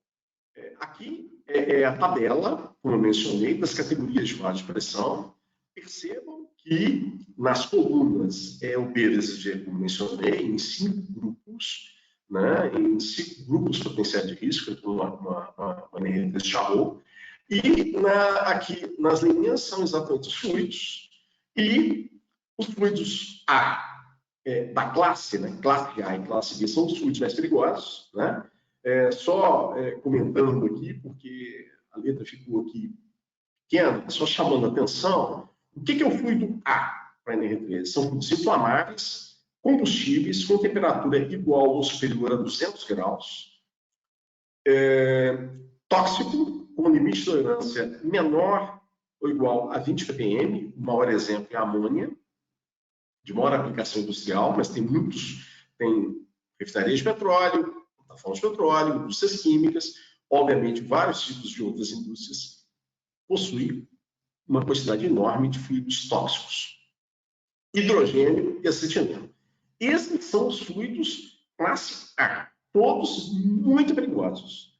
Speaker 1: aqui é a tabela, como eu mencionei, das categorias de vaso de pressão. Percebam que nas colunas é o BDSG, como mencionei, em 5 grupos, né, em 5 grupos potenciais de risco, uma NR chamou, e aqui nas linhas são exatamente os fluidos, e os fluidos A da classe, né, classe A e classe B, são os fluidos mais perigosos, né? Comentando aqui, porque a letra ficou aqui pequena, só chamando a atenção, o que é o fluido A para a NR13? São fluidos inflamáveis, combustíveis com temperatura igual ou superior a 200 graus, tóxico, com limite de tolerância menor ou igual a 20 ppm, o maior exemplo é a amônia, de maior aplicação industrial, mas tem refinarias de petróleo, plataformas de petróleo, indústrias químicas, obviamente vários tipos de outras indústrias possuem uma quantidade enorme de fluidos tóxicos, hidrogênio e acetileno. Esses são os fluidos classe A, todos muito perigosos.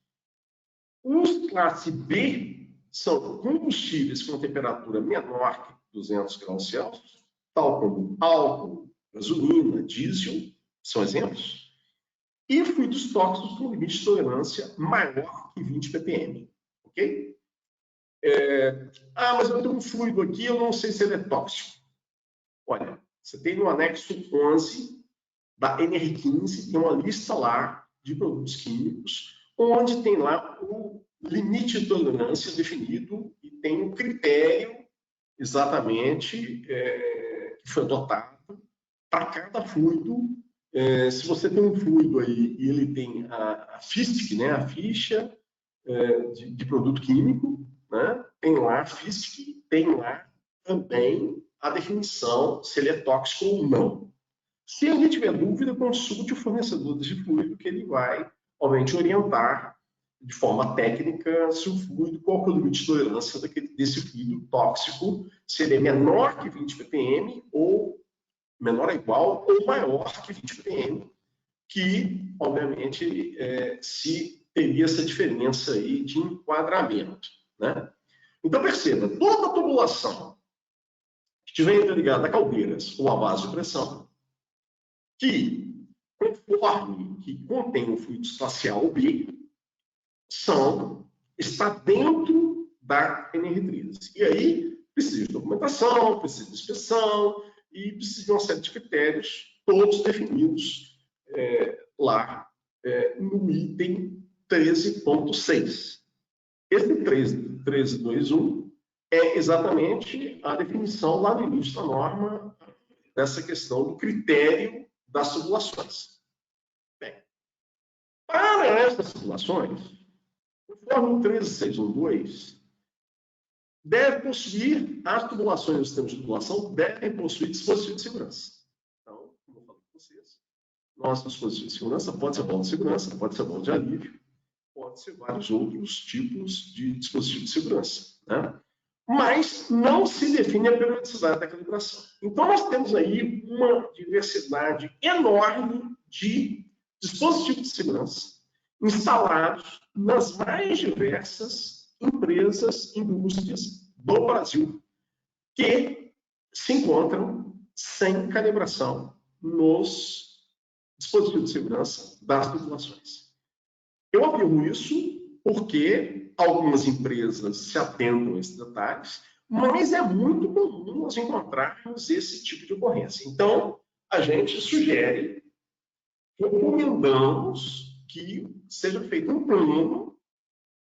Speaker 1: Os classe B são combustíveis com temperatura menor que 200 graus Celsius, tal como álcool, gasolina, diesel, são exemplos, e fluidos tóxicos com limite de tolerância maior que 20 ppm. Ok? Mas eu tenho um fluido aqui, eu não sei se ele é tóxico. Olha, você tem no anexo 11 da NR15, tem uma lista lá de produtos químicos, onde tem lá o limite de tolerância definido e tem um critério exatamente que foi adotado para cada fluido. Se você tem um fluido aí e ele tem a FISC, né, a ficha de produto químico, né, tem lá a FISC, tem lá também a definição se ele é tóxico ou não. Se alguém tiver dúvida, consulte o fornecedor desse fluido, que ele vai, obviamente, orientar de forma técnica se o fluido, qual é o limite de tolerância desse fluido tóxico, se ele é menor que 20 ppm ou menor ou igual ou maior que 20 ppm, que, obviamente, se teria essa diferença aí de enquadramento, né? Então, perceba, toda tubulação que estiver interligada a caldeiras ou a vaso de pressão, que, conforme que contém o fluido classe A ou B, está dentro da NR13. E aí, precisa de documentação, precisa de inspeção e precisa de uma série de critérios todos definidos lá no item 13.6. Esse 13.2.1 é exatamente a definição lá no início da norma dessa questão do critério das tubulações. Bem, para essas tubulações, conforme o 13.6.1.2, deve possuir, as tubulações dos sistemas de tubulação devem possuir dispositivo de segurança. Então, como eu falei com vocês, nosso dispositivo de segurança pode ser válvula de segurança, pode ser válvula de alívio, pode ser vários outros tipos de dispositivo de segurança, né? Mas não se define a periodicidade da calibração. Então, nós temos aí uma diversidade enorme de dispositivos de segurança instalados nas mais diversas empresas, indústrias do Brasil, que se encontram sem calibração nos dispositivos de segurança das tubulações. Eu afirmo isso porque algumas empresas se atentam a esses detalhes, mas é muito comum nós encontrarmos esse tipo de ocorrência. Então, a gente sugere, recomendamos que seja feito um plano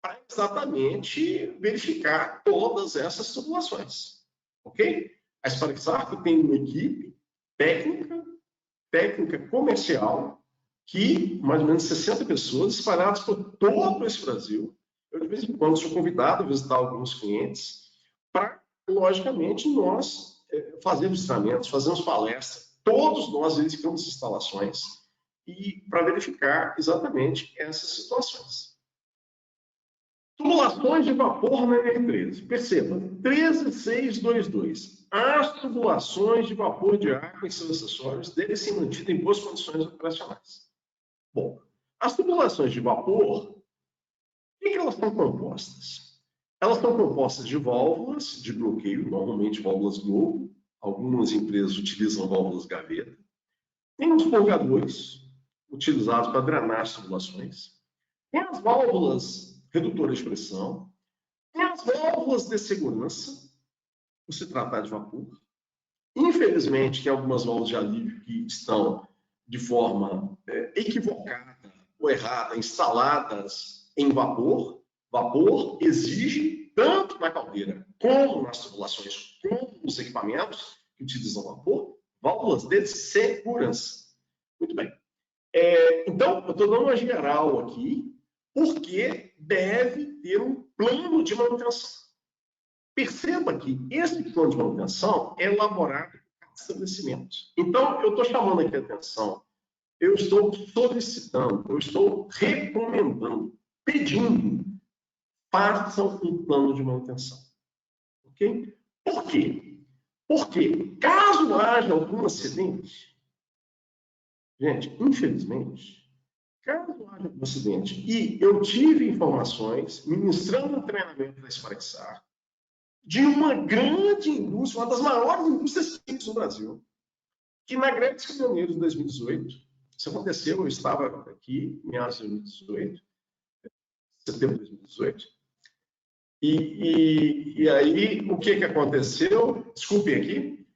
Speaker 1: para exatamente verificar todas essas tubulações. Ok? A Sparexarco tem uma equipe técnica comercial, que mais ou menos 60 pessoas espalhadas por todo esse Brasil. Eu, de vez em quando, sou convidado a visitar alguns clientes para, logicamente, nós fazermos treinamentos, fazermos palestras, todos nós verificamos instalações e para verificar exatamente essas situações. Tubulações de vapor na NR13. Perceba, 13.6.2.2. As tubulações de vapor de água e seus acessórios devem ser mantidas em boas condições operacionais. Bom, as tubulações de vapor, o que elas são compostas? Elas são compostas de válvulas de bloqueio, normalmente válvulas Globo. Algumas empresas utilizam válvulas gaveta. Tem os purgadores, utilizados para drenar as tubulações. Tem as válvulas redutoras de pressão. Tem as válvulas de segurança, por se tratar de vapor. Infelizmente, tem algumas válvulas de alívio que estão de forma equivocada ou errada, instaladas em vapor. Vapor exige, tanto na caldeira como nas tubulações, como nos equipamentos que utilizam vapor, válvulas de segurança. Muito bem. Então, eu estou dando uma geral aqui, porque deve ter um plano de manutenção. Perceba que esse plano de manutenção é elaborado por estabelecimento. Então, eu estou chamando aqui a atenção, eu estou solicitando, eu estou recomendando, pedindo, façam um plano de manutenção. Ok? Por quê? Porque, caso haja algum acidente, gente, infelizmente, caso haja algum acidente, e eu tive informações, ministrando um treinamento da Sparexarco, de uma grande indústria, uma das maiores indústrias químicas do Brasil, que na greve dos caminhoneiros de 2018, isso aconteceu, eu estava aqui em meados de 2018, setembro de 2018, e aí o que aconteceu? Desculpem aqui,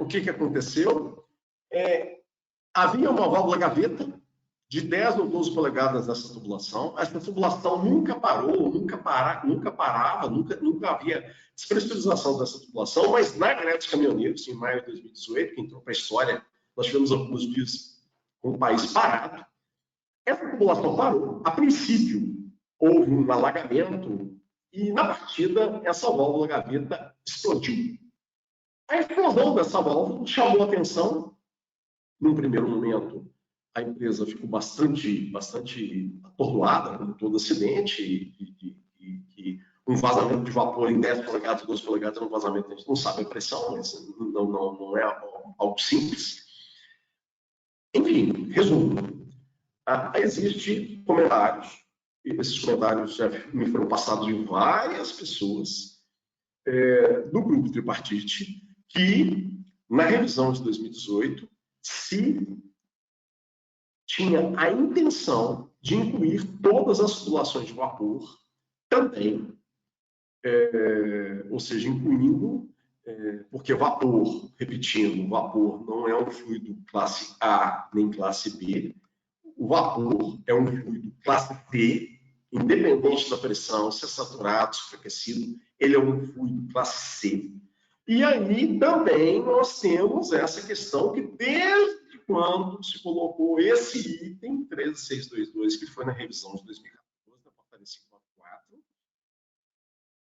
Speaker 1: o que aconteceu? Havia uma válvula gaveta de 10 ou 12 polegadas nessa tubulação. Essa tubulação nunca parou, nunca parava, nunca havia despressurização dessa tubulação, mas na greve dos caminhoneiros, em maio de 2018, que entrou para a história, nós tivemos alguns dias com o país parado. Essa tubulação parou. A princípio, houve um alagamento e, na partida, essa válvula gaveta explodiu. A explosão dessa válvula chamou a atenção. Num primeiro momento, a empresa ficou bastante atordoada com todo acidente e um vazamento de vapor em 10 polegadas, 12 polegadas é um vazamento, a gente não sabe a pressão, mas não é algo simples. Enfim, resumo. Existem comentários, e esses comentários já me foram passados de várias pessoas do grupo tripartite, que na revisão de 2018 se tinha a intenção de incluir todas as tubulações de vapor também, ou seja, incluindo, porque vapor, repetindo, vapor não é um fluido classe A nem classe B. O vapor é um fluido classe C, independente da pressão, se é saturado, se é aquecido, ele é um fluido classe C. E aí também nós temos essa questão que desde quando se colocou esse item 13622, que foi na revisão de 2014, da portaria 544,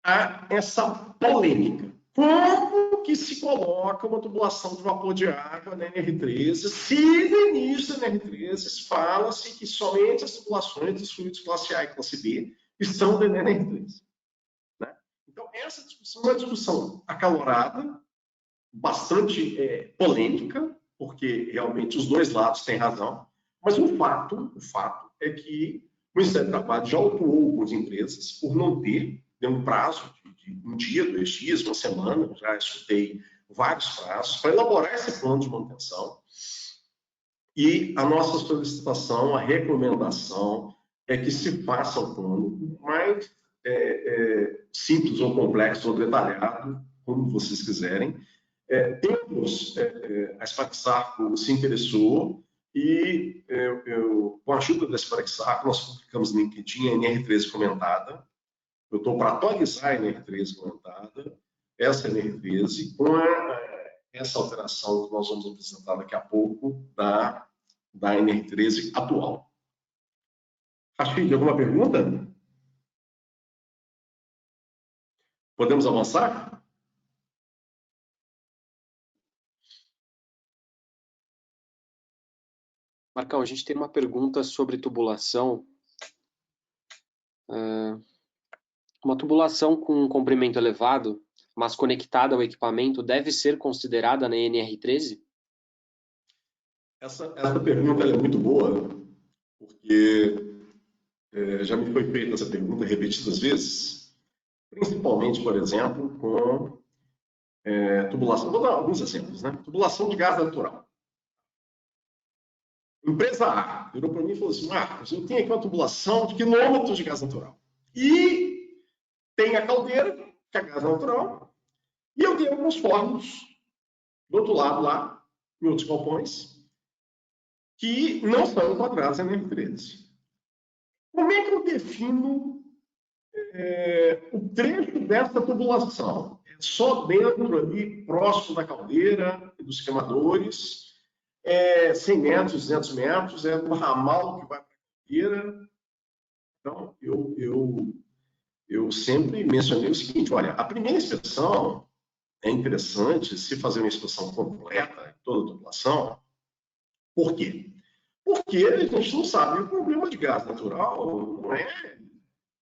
Speaker 1: há essa polêmica. Como que se coloca uma tubulação de vapor de água na NR13? Se no início da NR13 fala-se que somente as tubulações dos fluidos classe A e classe B estão dentro da NR13. Né? Então, essa discussão é uma discussão acalorada, bastante polêmica, porque realmente os dois lados têm razão, mas o fato é que o Ministério do Trabalho já atuou com as empresas por não ter, deu um prazo de um dia, 2 dias, uma semana, já escutei vários prazos, para elaborar esse plano de manutenção. E a nossa solicitação, a recomendação é que se faça o plano mais simples ou complexo ou detalhado, como vocês quiserem. A Sparexarco se interessou e com a ajuda da Sparexarco, nós publicamos no LinkedIn a NR13 comentada. Eu estou para atualizar a NR13 comentada, essa NR13, com essa alteração que nós vamos apresentar daqui a pouco da NR13 atual. Rachid, alguma pergunta? Podemos avançar?
Speaker 2: Marcão, a gente tem uma pergunta sobre tubulação. Uma tubulação com um comprimento elevado, mas conectada ao equipamento, deve ser considerada na NR13?
Speaker 1: Essa pergunta é muito boa, porque já me foi feita essa pergunta repetidas vezes, principalmente, por exemplo, com tubulação. Vou dar alguns exemplos, né? Tubulação de gás natural. Empresa A virou para mim e falou assim: Marcos, eu tenho aqui uma tubulação de quilômetros de gás natural. E tem a caldeira, que é gás natural, e eu tenho alguns fornos do outro lado lá, em outros galpões, que não são enquadrados em NR13. Como é que eu defino o trecho dessa tubulação? É só dentro ali, próximo da caldeira e dos queimadores, 100 metros, 200 metros, é no ramal que vai para a caldeira. Então, eu sempre mencionei o seguinte: olha, a primeira inspeção é interessante se fazer uma inspeção completa em toda a tubulação. Por quê? Porque a gente não sabe o problema de gás natural, não é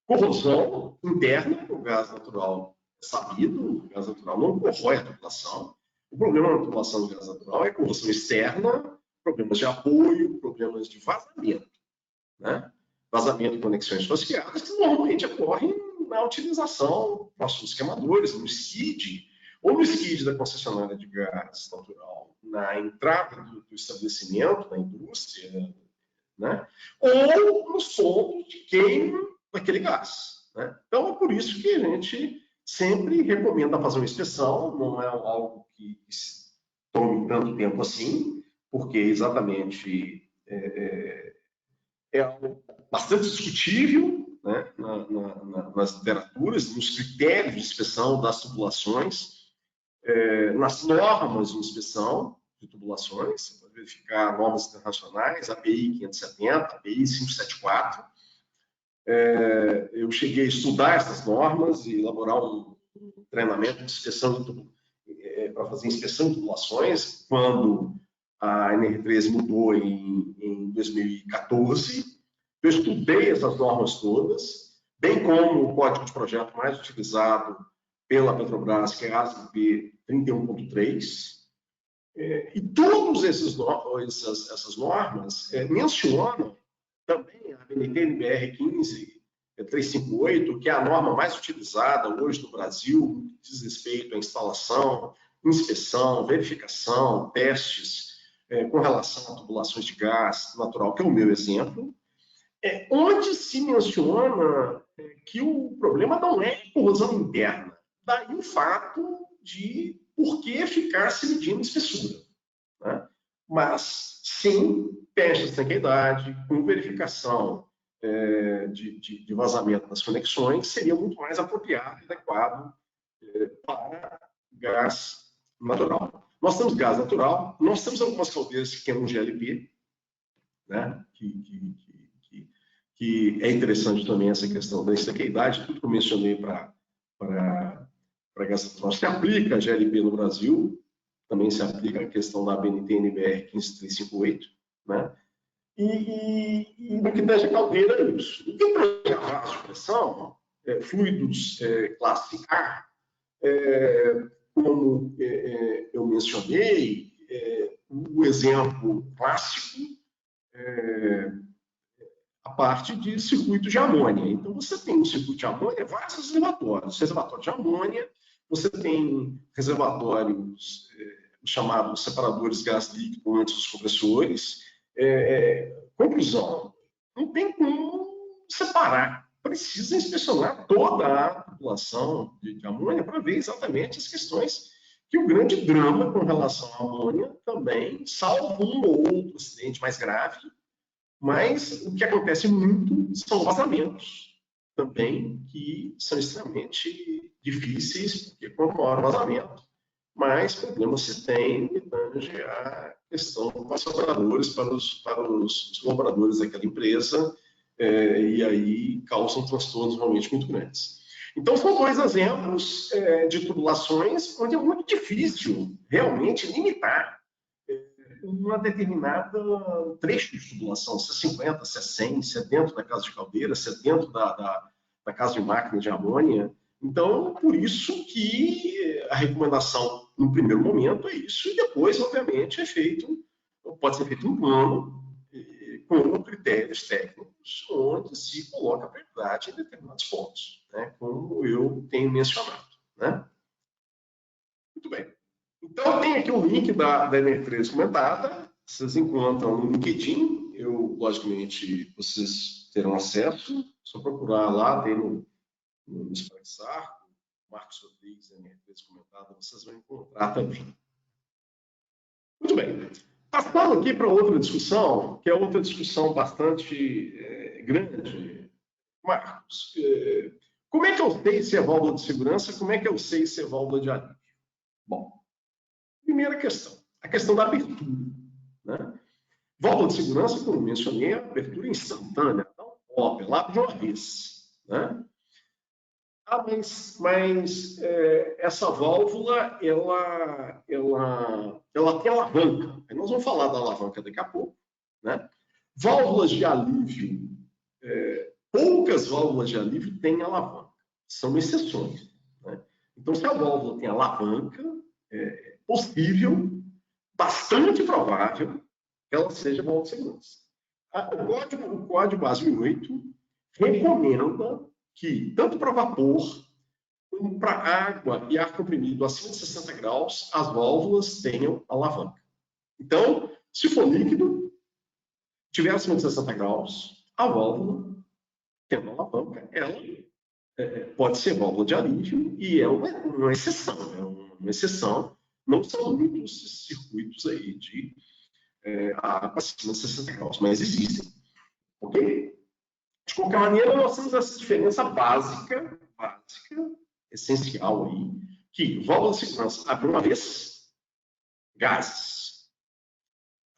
Speaker 1: corrosão interna, o gás natural é sabido, o gás natural não corrói a tubulação. O problema na tubulação de gás natural é corrosão externa, problemas de apoio, problemas de vazamento, né? Vazamento de conexões associadas, que normalmente ocorrem na utilização próximo dos queimadores, no SKID, ou no SKID da concessionária de gás natural, na entrada do estabelecimento, na indústria, né? Ou nos pontos de queima daquele gás, né? Então, é por isso que a gente sempre recomenda fazer uma inspeção, não é algo que tome tanto tempo assim, porque exatamente é algo bastante discutível, né, nas literaturas, nos critérios de inspeção das tubulações, nas normas de inspeção de tubulações. Você pode verificar normas internacionais, API 570, API 574. Eu cheguei a estudar essas normas e elaborar um treinamento de inspeção para fazer inspeção de tubulações, quando a NR13 mudou em 2014. Eu estudei essas normas todas, bem como o código de projeto mais utilizado pela Petrobras, que é a ASP 31.3. E todas essas normas mencionam também a BNT-NBR 15358, que é a norma mais utilizada hoje no Brasil, que diz respeito à instalação, inspeção, verificação, testes com relação a tubulações de gás natural, que é o meu exemplo, onde se menciona que o problema não é corrosão interna. Daí o fato de por que ficar se medindo espessura, né? Mas, sim, teste de estanqueidade, com verificação de vazamento das conexões, seria muito mais apropriado e adequado para gás natural. Nós temos gás natural, nós temos algumas caldeiras que queimam GLP, né? Que é interessante também essa questão da estanqueidade, tudo que eu mencionei para gás natural se aplica a GLP no Brasil, também se aplica a questão da BNT-NBR 15358, né? E no que tange a caldeira é isso. No que tange a vaso de pressão, fluidos classe A, como eu mencionei, o exemplo clássico a parte de circuito de amônia. Então, você tem um circuito de amônia, vários reservatórios. Reservatório de amônia, você tem reservatórios chamados separadores de gás líquido antes dos compressores. Conclusão, não tem como separar. Precisa inspecionar toda a população de amônia para ver exatamente as questões que o grande drama com relação à amônia também, salvo um ou outro acidente mais grave, mas o que acontece muito são vazamentos também, que são extremamente difíceis, porque quanto maior o vazamento, mais problemas se tem e tange a questão dos colaboradores para os colaboradores daquela empresa, e aí causam transtornos realmente muito grandes. Então, são dois exemplos de tubulações onde é muito difícil realmente limitar uma determinada trecho de tubulação, se é 50, se é 100, se é dentro da casa de caldeira, se é dentro da casa de máquina de amônia. Então, por isso que a recomendação, no primeiro momento, é isso, e depois, obviamente, pode ser feito um plano com critérios técnicos, onde se coloca a prioridade em determinados pontos, né, como eu tenho mencionado, né? Muito bem. Então, tem aqui o link da NR3 comentada, vocês encontram no LinkedIn, logicamente, vocês terão acesso, só procurar lá, tem no Sparksar, Marcos Rodrigues, NR3 comentada, vocês vão encontrar também. Muito bem. Passando aqui para outra discussão, que é outra discussão bastante grande. Marcos, como é que eu sei se é válvula de segurança? Como é que eu sei se é válvula de alívio? Bom, primeira questão, a questão da abertura, né? Válvula de segurança, como mencionei, é a abertura instantânea, então, ela abre de uma vez, né? Mas essa válvula, ela tem alavanca. Aí nós vamos falar da alavanca daqui a pouco, né? Válvulas de alívio, poucas válvulas de alívio têm alavanca. São exceções, né? Então, se a válvula tem alavanca, é possível, bastante provável, que ela seja válvula de segurança. O código ASME 8 recomenda que, tanto para vapor, como para água e ar comprimido acima de 60 graus, as válvulas tenham alavanca. Então, se for líquido, tiver acima de 60 graus, a válvula, tendo alavanca, ela pode ser válvula de alívio e é uma exceção. É uma exceção. Não são muitos circuitos aí de água acima de 60 graus, mas existem. Ok? De qualquer maneira, nós temos essa diferença básica, essencial aí, que válvula de segurança abre uma vez, gases.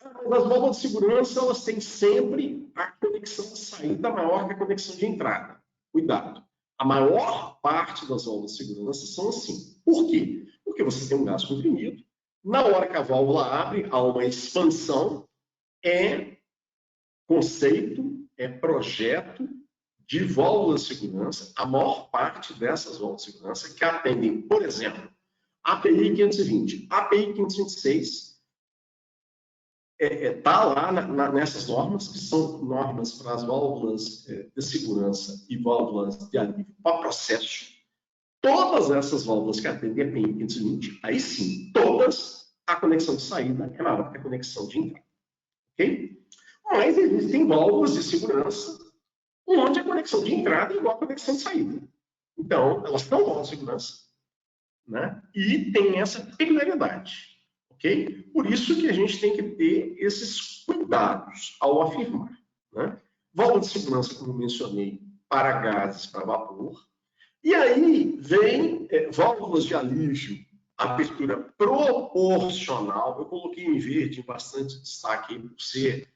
Speaker 1: Mas as válvulas de segurança, elas têm sempre a conexão de saída maior que a conexão de entrada. Cuidado. A maior parte das válvulas de segurança são assim. Por quê? Porque você tem um gás comprimido, na hora que a válvula abre, há uma expansão, conceito, projeto de válvulas de segurança. A maior parte dessas válvulas de segurança que atendem, por exemplo, API 520, API 526, está lá nessas normas, que são normas para as válvulas de segurança e válvulas de alívio para processo. Todas essas válvulas que atendem API 520, aí sim, todas, a conexão de saída é maior que a conexão de entrada. Ok? Mas existem válvulas de segurança onde a conexão de entrada é igual à conexão de saída. Então, elas são válvulas de segurança, né? E tem essa peculiaridade, ok? Por isso que a gente tem que ter esses cuidados ao afirmar, né? Válvula de segurança, como mencionei, para gases, para vapor. E aí vem válvulas de alívio, abertura proporcional. Eu coloquei em verde, em bastante destaque, por ser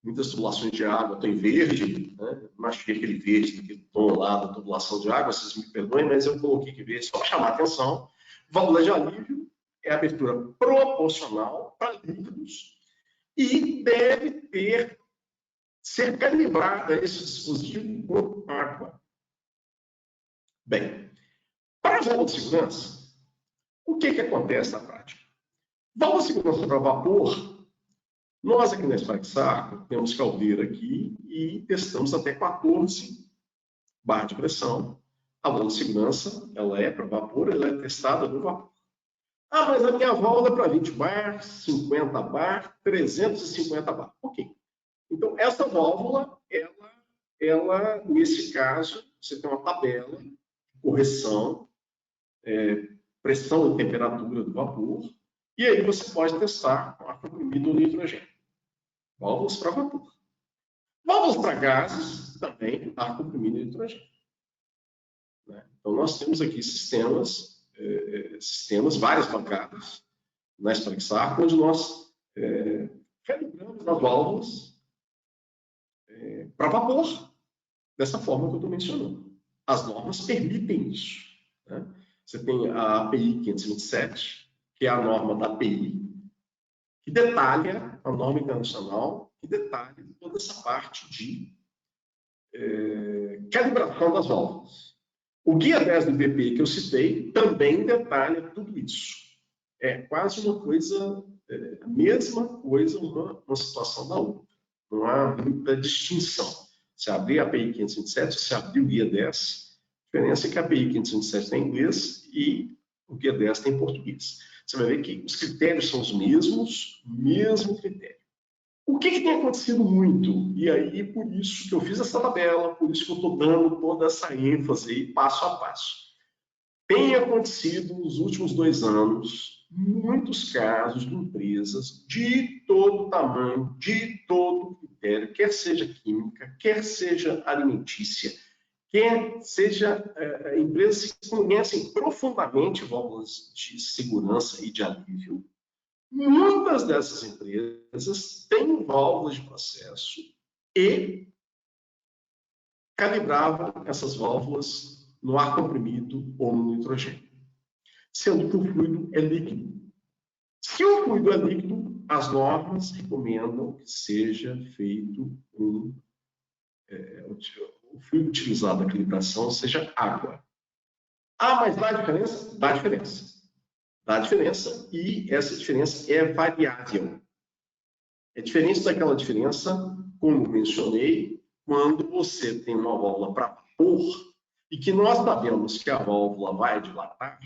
Speaker 1: muitas tubulações de água tem verde, né? Não achei aquele verde, aquele tom lá da tubulação de água, vocês me perdoem, mas eu coloquei que verde só para chamar a atenção. Válvula de alívio é abertura proporcional para líquidos e deve ser calibrada esse dispositivo com água. Bem, para a válvula de segurança, o que acontece na prática? Válvula de segurança para vapor, nós aqui na Spark-Sarco temos caldeira aqui e testamos até 14 bar de pressão. A válvula de segurança, ela é para vapor, ela é testada no vapor. Ah, mas a minha válvula é para 20 bar, 50 bar, 350 bar. Ok. Então, essa válvula, ela nesse caso, você tem uma tabela de correção, pressão e temperatura do vapor, e aí você pode testar com ar comprimido ou nitrogênio. Válvulas para vapor. Válvulas para gases, também ar comprimido e nitrogênio. Então, nós temos aqui sistemas, várias bancadas na Spark-Sarco, onde nós calibramos as válvulas para vapor, dessa forma que eu estou mencionando. As normas permitem isso, né? Você tem a API 527, que é a norma da API, que detalha, a norma internacional, que detalha toda essa parte de calibração das válvulas. O Guia 10 do IBP que eu citei também detalha tudo isso. É quase uma coisa, a mesma coisa, uma situação da outra. Não há muita distinção. Se abrir a API 527, se abrir o Guia 10, a diferença é que a API 527 está em inglês e o Guia 10 está em português. Você vai ver que os critérios são os mesmos, mesmo critério. O que tem acontecido muito? E aí, por isso que eu fiz essa tabela, por isso que eu estou dando toda essa ênfase aí, passo a passo. Tem acontecido nos últimos 2 anos muitos casos de empresas de todo tamanho, de todo critério, quer seja química, quer seja alimentícia, quer seja empresas que conhecem profundamente válvulas de segurança e de alívio. Muitas dessas empresas têm válvulas de processo e calibravam essas válvulas no ar comprimido ou no nitrogênio, sendo que o fluido é líquido. Se o fluido é líquido, as normas recomendam que seja feito o fluido utilizado na calibração seja água. Ah, mas dá diferença? Dá diferença. Dá diferença e essa diferença é variável. É diferente daquela diferença, como mencionei, quando você tem uma válvula para vapor e que nós sabemos que a válvula vai dilatar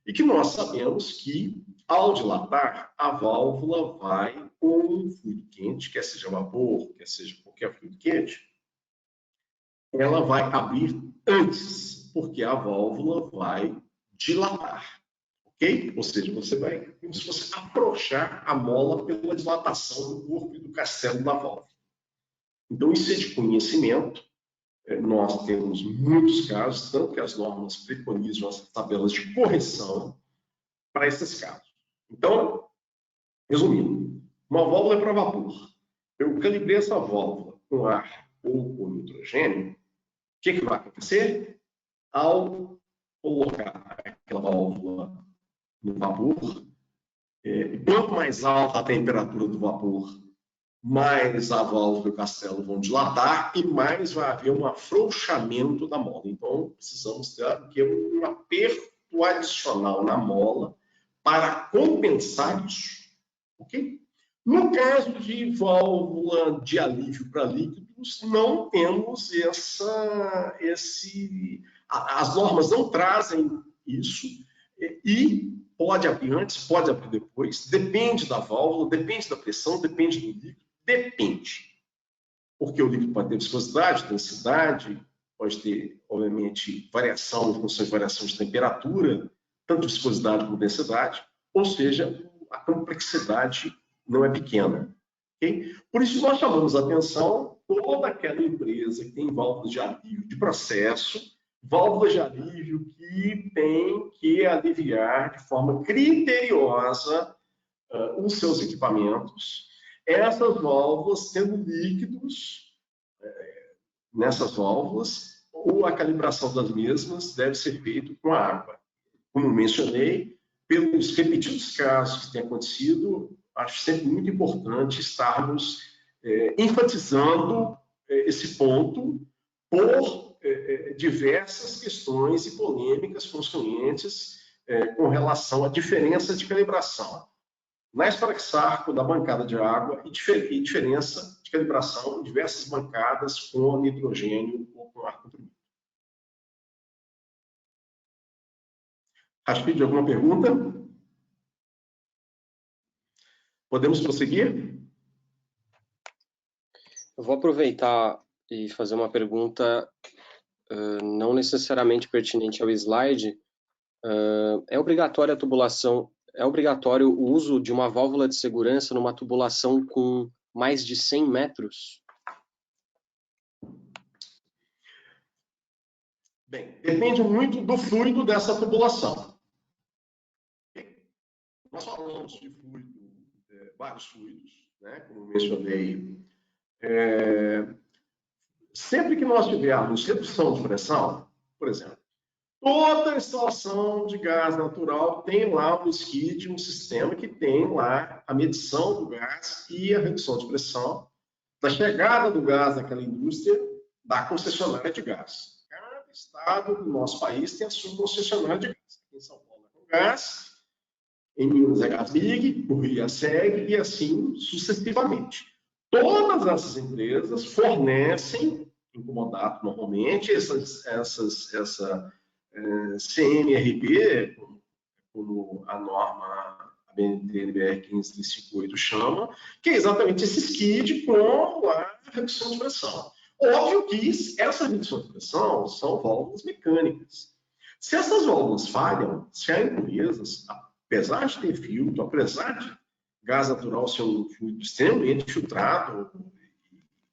Speaker 1: e que nós sabemos que, ao dilatar, a válvula vai com um fluido quente, quer seja vapor, quer seja qualquer fluido quente, ela vai abrir antes, porque a válvula vai dilatar. Ok? Ou seja, você vai como se fosse afrouxar a mola pela dilatação do corpo e do castelo da válvula. Então, isso é de conhecimento. Nós temos muitos casos, tanto que as normas preconizam as tabelas de correção para esses casos. Então, resumindo, uma válvula é para vapor. Eu calibrei essa válvula com ar ou com nitrogênio. O que vai acontecer? Ao colocar aquela válvula no vapor, quanto mais alta a temperatura do vapor, mais a válvula e o castelo vão dilatar e mais vai haver um afrouxamento da mola. Então, precisamos ter um aperto adicional na mola para compensar isso. Ok? No caso de válvula de alívio para líquidos, não temos as normas não trazem isso e pode abrir antes, pode abrir depois, depende da válvula, depende da pressão, depende do líquido, depende. Porque o líquido pode ter viscosidade, densidade, pode ter, obviamente, variação em função de variação de temperatura, tanto viscosidade como densidade, ou seja, a complexidade não é pequena. Okay? Por isso, nós chamamos a atenção toda aquela empresa que tem válvulas de alívio de processo, válvulas de alívio que tem que aliviar de forma criteriosa os seus equipamentos. Essas válvulas tendo líquidos nessas válvulas, ou a calibração das mesmas deve ser feita com água. Como mencionei, pelos repetidos casos que têm acontecido, acho sempre muito importante estarmos enfatizando esse ponto por diversas questões e polêmicas com os clientes com relação à diferença de calibração na Esparaxarco da bancada de água e diferença de calibração em diversas bancadas com nitrogênio ou com ar comprimido. Rashid, alguma pergunta? Podemos prosseguir?
Speaker 2: Eu vou aproveitar e fazer uma pergunta não necessariamente pertinente ao slide. É obrigatório a tubulação, é obrigatório o uso de uma válvula de segurança numa tubulação com mais de 100 metros?
Speaker 1: Bem, depende muito do fluido dessa tubulação. Nós falamos de fluido, vários fluidos, né, como mencionei. Sempre que nós tivermos redução de pressão, por exemplo, toda instalação de gás natural tem lá um skid, um sistema que tem lá a medição do gás e a redução de pressão da chegada do gás naquela indústria da concessionária de gás. Cada estado do nosso país tem a sua concessionária de gás. Aqui em São Paulo é com gás, em Minas é Gaslig, no Rio é a SEG e assim sucessivamente. Todas essas empresas fornecem, em comodato normalmente, essa CMRP, como a norma BNT-NBR 15358 chama, que é exatamente esse skid com a redução de pressão. Óbvio que essa redução de pressão são válvulas mecânicas. Se essas válvulas falham, se há empresas, apesar de ter filtro, apesar de gás natural ser um fluido extremamente filtrado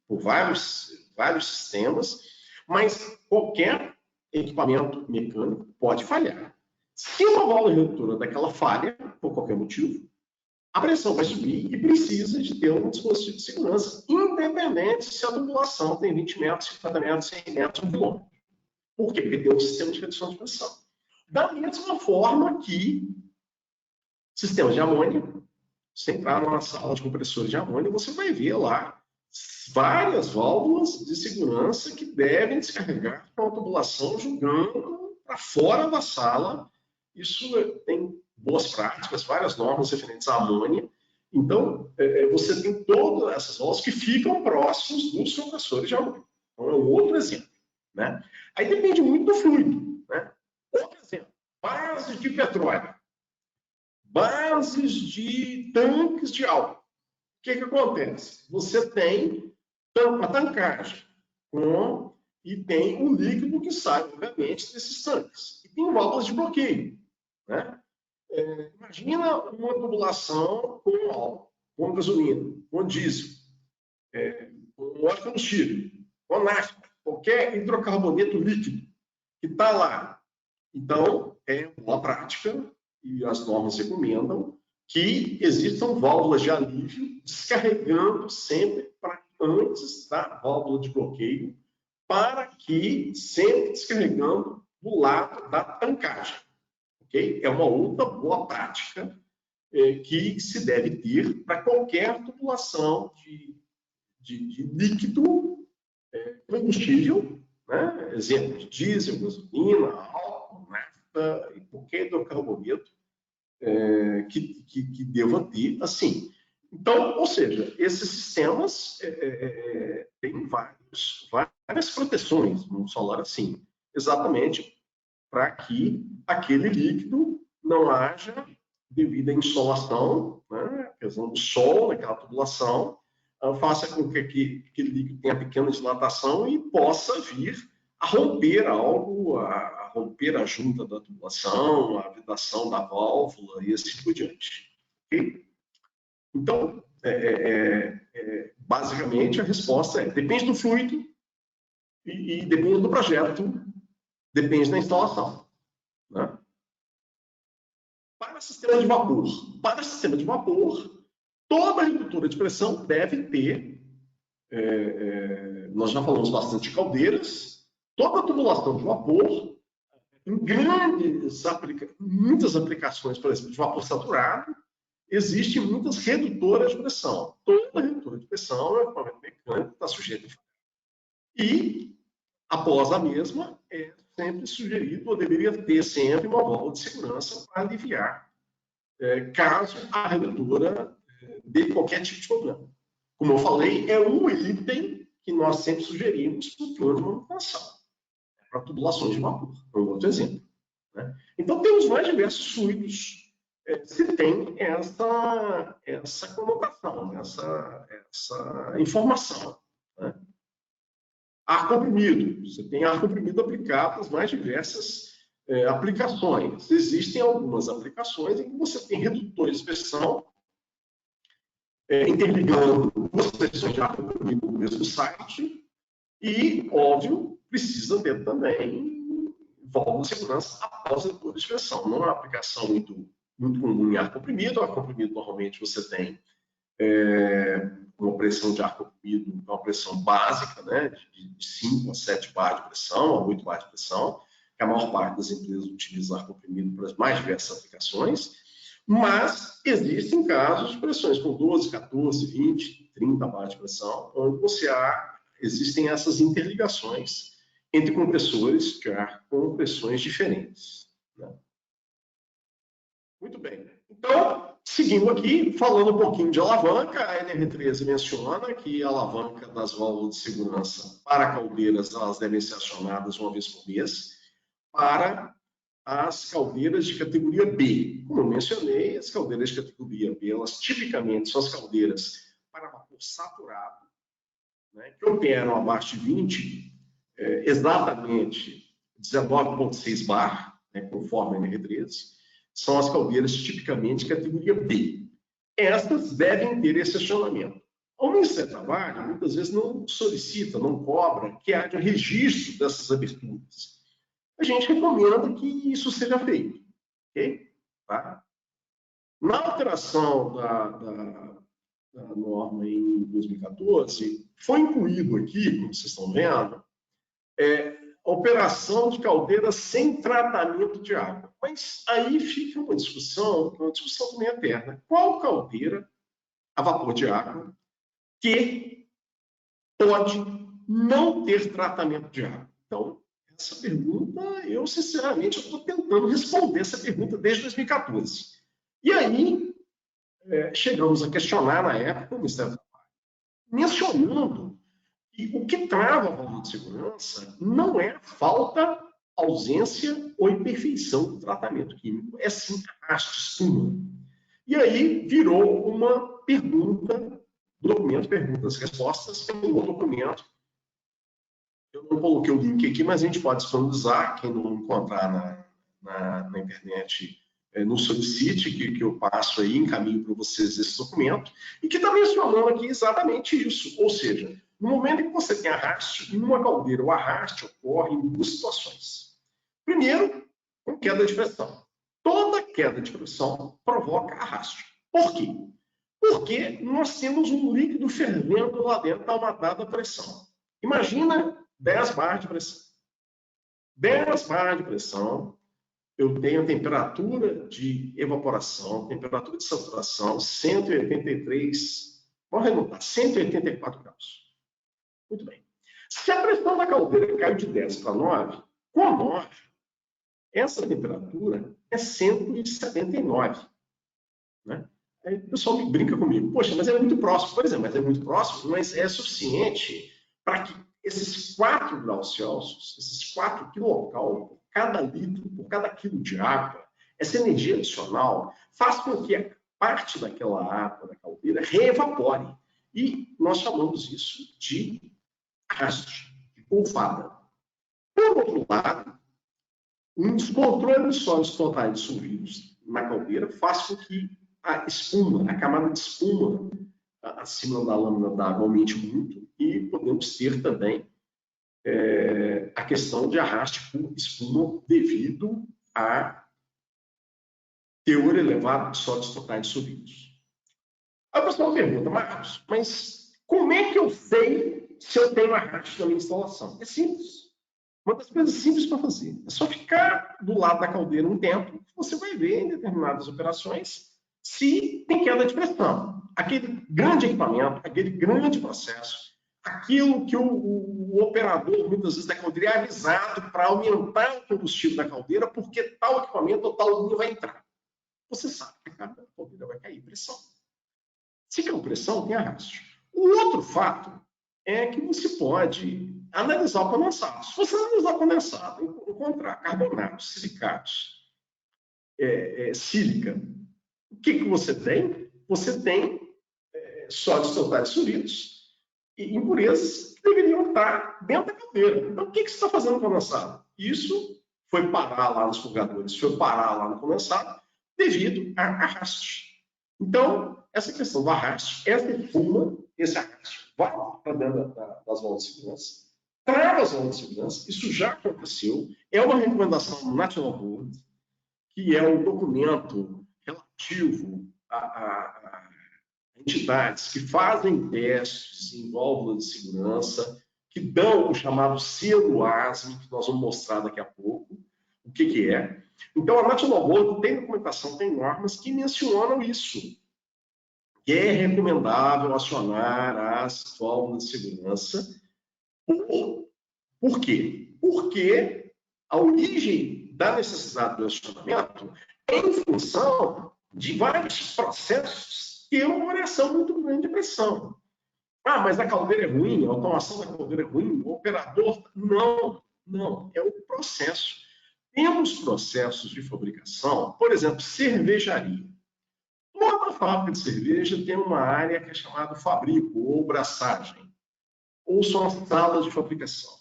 Speaker 1: por vários sistemas, mas qualquer equipamento mecânico pode falhar. Se uma válvula redutora daquela falha, por qualquer motivo, a pressão vai subir e precisa de ter um dispositivo de segurança, independente se a tubulação tem 20 metros, 50 metros, 100 metros, 1 quilômetro. Por quê? Porque tem um sistema de redução de pressão. Da mesma forma que sistemas de amônia, você entrar numa sala de compressores de amônia, você vai ver lá várias válvulas de segurança que devem descarregar com a tubulação jogando para fora da sala. Isso tem boas práticas, várias normas referentes à amônia. Então, você tem todas essas válvulas que ficam próximos dos compressores de amônia. Então, é um outro exemplo. Né? Aí depende muito do fluido. Né? Outro exemplo, bases de petróleo. Bases de tanques de álcool. O que acontece? Você tem uma tancagem e tem um líquido que sai, obviamente, desses tanques. E tem válvulas de bloqueio. Né? Imagina uma tubulação com álcool, com gasolina, com diesel, com óleo combustível, com nafta, qualquer hidrocarboneto líquido que está lá. Então, é uma prática, e as normas recomendam, que existam válvulas de alívio descarregando sempre antes da válvula de bloqueio, para que sempre descarregando do lado da tancagem. Okay? É uma outra boa prática que se deve ter para qualquer tubulação de líquido combustível, né? Exemplo de diesel, gasolina, álcool, nafta e qualquer hidrocarboneto que deva ter assim. Então, ou seja, esses sistemas têm várias proteções, vamos falar assim, exatamente para que aquele líquido não haja, devido à insolação, né, a questão do sol naquela tubulação, faça com que aquele líquido tenha pequena dilatação e possa vir romper algo, a romper a junta da tubulação, a vedação da válvula e assim por diante. Okay? Então, basicamente, a resposta depende do fluido e depende do projeto, depende da instalação. Né? Para sistema de vapor, toda redutora de pressão deve ter, nós já falamos bastante de caldeiras, toda a tubulação de vapor, em muitas aplicações, por exemplo, de vapor saturado, existem muitas redutoras de pressão. Toda redutora de pressão é um equipamento mecânico, está sujeito a falhar. E, após a mesma, é sempre sugerido, ou deveria ter sempre, uma válvula de segurança para aliviar, caso a redutora dê qualquer tipo de problema. Como eu falei, é um item que nós sempre sugerimos para o plano de manutenção, para tubulações de vapor, é um outro exemplo. Né? Então, temos mais diversos fluidos se tem essa conotação, essa informação. Né? Ar comprimido. Você tem ar comprimido aplicado às mais diversas aplicações. Existem algumas aplicações em que você tem redutores de pressão interligando duas pressões de ar comprimido no mesmo site e, óbvio, precisa ter também válvula de segurança após a redutor de pressão. Não é uma aplicação muito comum em ar comprimido. Ar comprimido, normalmente, você tem uma pressão de ar comprimido, uma pressão básica, né, de 5 a 7 bar de pressão, a 8 bar de pressão, que a maior parte das empresas utiliza ar comprimido para as mais diversas aplicações, mas existem casos de pressões com 12, 14, 20, 30 bar de pressão, onde existem essas interligações entre compressores de ar com pressões diferentes. Né? Muito bem. Então, seguindo aqui, falando um pouquinho de alavanca, a NR13 menciona que a alavanca das válvulas de segurança para caldeiras, elas devem ser acionadas uma vez por mês. Para as caldeiras de categoria B, como eu mencionei, as caldeiras de categoria B, elas tipicamente são as caldeiras para vapor saturado, né, que operam abaixo de 20, exatamente 19,6 bar, né, conforme a NR13. São as caldeiras tipicamente categoria B. Estas devem ter esse acionamento. O Ministério do Trabalho, muitas vezes, não solicita, não cobra que haja registro dessas aberturas. A gente recomenda que isso seja feito. Okay? Tá? Na alteração da norma em 2014, foi incluído aqui, como vocês estão vendo, a operação de caldeiras sem tratamento de água. Mas aí fica uma discussão também eterna. Qual caldeira a vapor de água que pode não ter tratamento de água? Então, essa pergunta, eu sinceramente estou tentando responder essa pergunta desde 2014. E aí, chegamos a questionar na época o Ministério do Trabalho, mencionando que o que trava a válvula de segurança não é falta, ausência ou imperfeição do tratamento químico, é sim arraste, espuma. E aí virou uma pergunta, documento, perguntas, respostas, tem um documento. Eu não coloquei o link aqui, mas a gente pode disponibilizar, quem não encontrar na internet, no solicite, que eu passo aí, encaminho para vocês esse documento, e que está mencionando aqui exatamente isso. Ou seja, no momento em que você tem arraste, em uma caldeira, o arraste ocorre em duas situações. Primeiro, com queda de pressão. Toda queda de pressão provoca arraste. Por quê? Porque nós temos um líquido fervendo lá dentro a uma dada pressão. Imagina 10 bar de pressão. 10 bar de pressão, eu tenho a temperatura de evaporação, temperatura de saturação, 183, vamos arredondar, 184 graus. Muito bem. Se a pressão da caldeira caiu de 10 para 9, com 9, essa temperatura é 179. Né? Aí o pessoal me brinca comigo. Poxa, mas é muito próximo. Pois é, mas é muito próximo, mas é suficiente para que esses 4 graus Celsius, esses 4 kcal por cada litro, por cada quilo de água, essa energia adicional faz com que a parte daquela água da caldeira reevapore. E nós chamamos isso de arraste, de polvada. Por Por outro lado, um descontrole de sólidos totais dissolvidos na caldeira faz com que a espuma, a camada de espuma acima da lâmina d'água aumente muito e podemos ter também a questão de arraste por espuma devido a teor elevado de sólidos totais dissolvidos. A pessoa pergunta, Marcos, mas como é que eu sei se eu tenho arraste na minha instalação? É simples. Uma das coisas simples para fazer é só ficar do lado da caldeira um tempo, você vai ver em determinadas operações se tem queda de pressão. Aquele grande equipamento, aquele grande processo, aquilo que o operador, muitas vezes, da caldeira é avisado para aumentar o combustível da caldeira porque tal equipamento ou tal linha vai entrar. Você sabe que a caldeira vai cair pressão. Se caiu pressão, tem arraste. O outro fato é que você pode analisar o condensado. Se você analisar o condensado, encontrar carbonatos, silicatos, sílica, o que você tem? Você tem sólidos totais dissolvidos e impurezas que deveriam estar dentro da caldeira. Então, o que você está fazendo no condensado? Isso foi parar lá nos purgadores, foi parar lá no condensado devido a arraste. Então, essa questão do arraste, essa espuma, esse arraste vai para dentro das válvulas de segurança, trava as válvulas de segurança, isso já aconteceu, é uma recomendação do National Board, que é um documento relativo a entidades que fazem testes em válvulas de segurança, que dão o chamado selo ASME, que nós vamos mostrar daqui a pouco, o que é. Então, a National Board tem documentação, tem normas que mencionam isso, que é recomendável acionar as válvulas de segurança. Por quê? Porque a origem da necessidade do acionamento é em função de vários processos que têm uma variação muito grande de pressão. Ah, mas a caldeira é ruim, a automação da caldeira é ruim, o operador... Não, é o processo. Temos processos de fabricação, por exemplo, cervejaria. Toda fábrica de cerveja tem uma área que é chamada fabrico ou braçagem, ou são as salas de fabricação.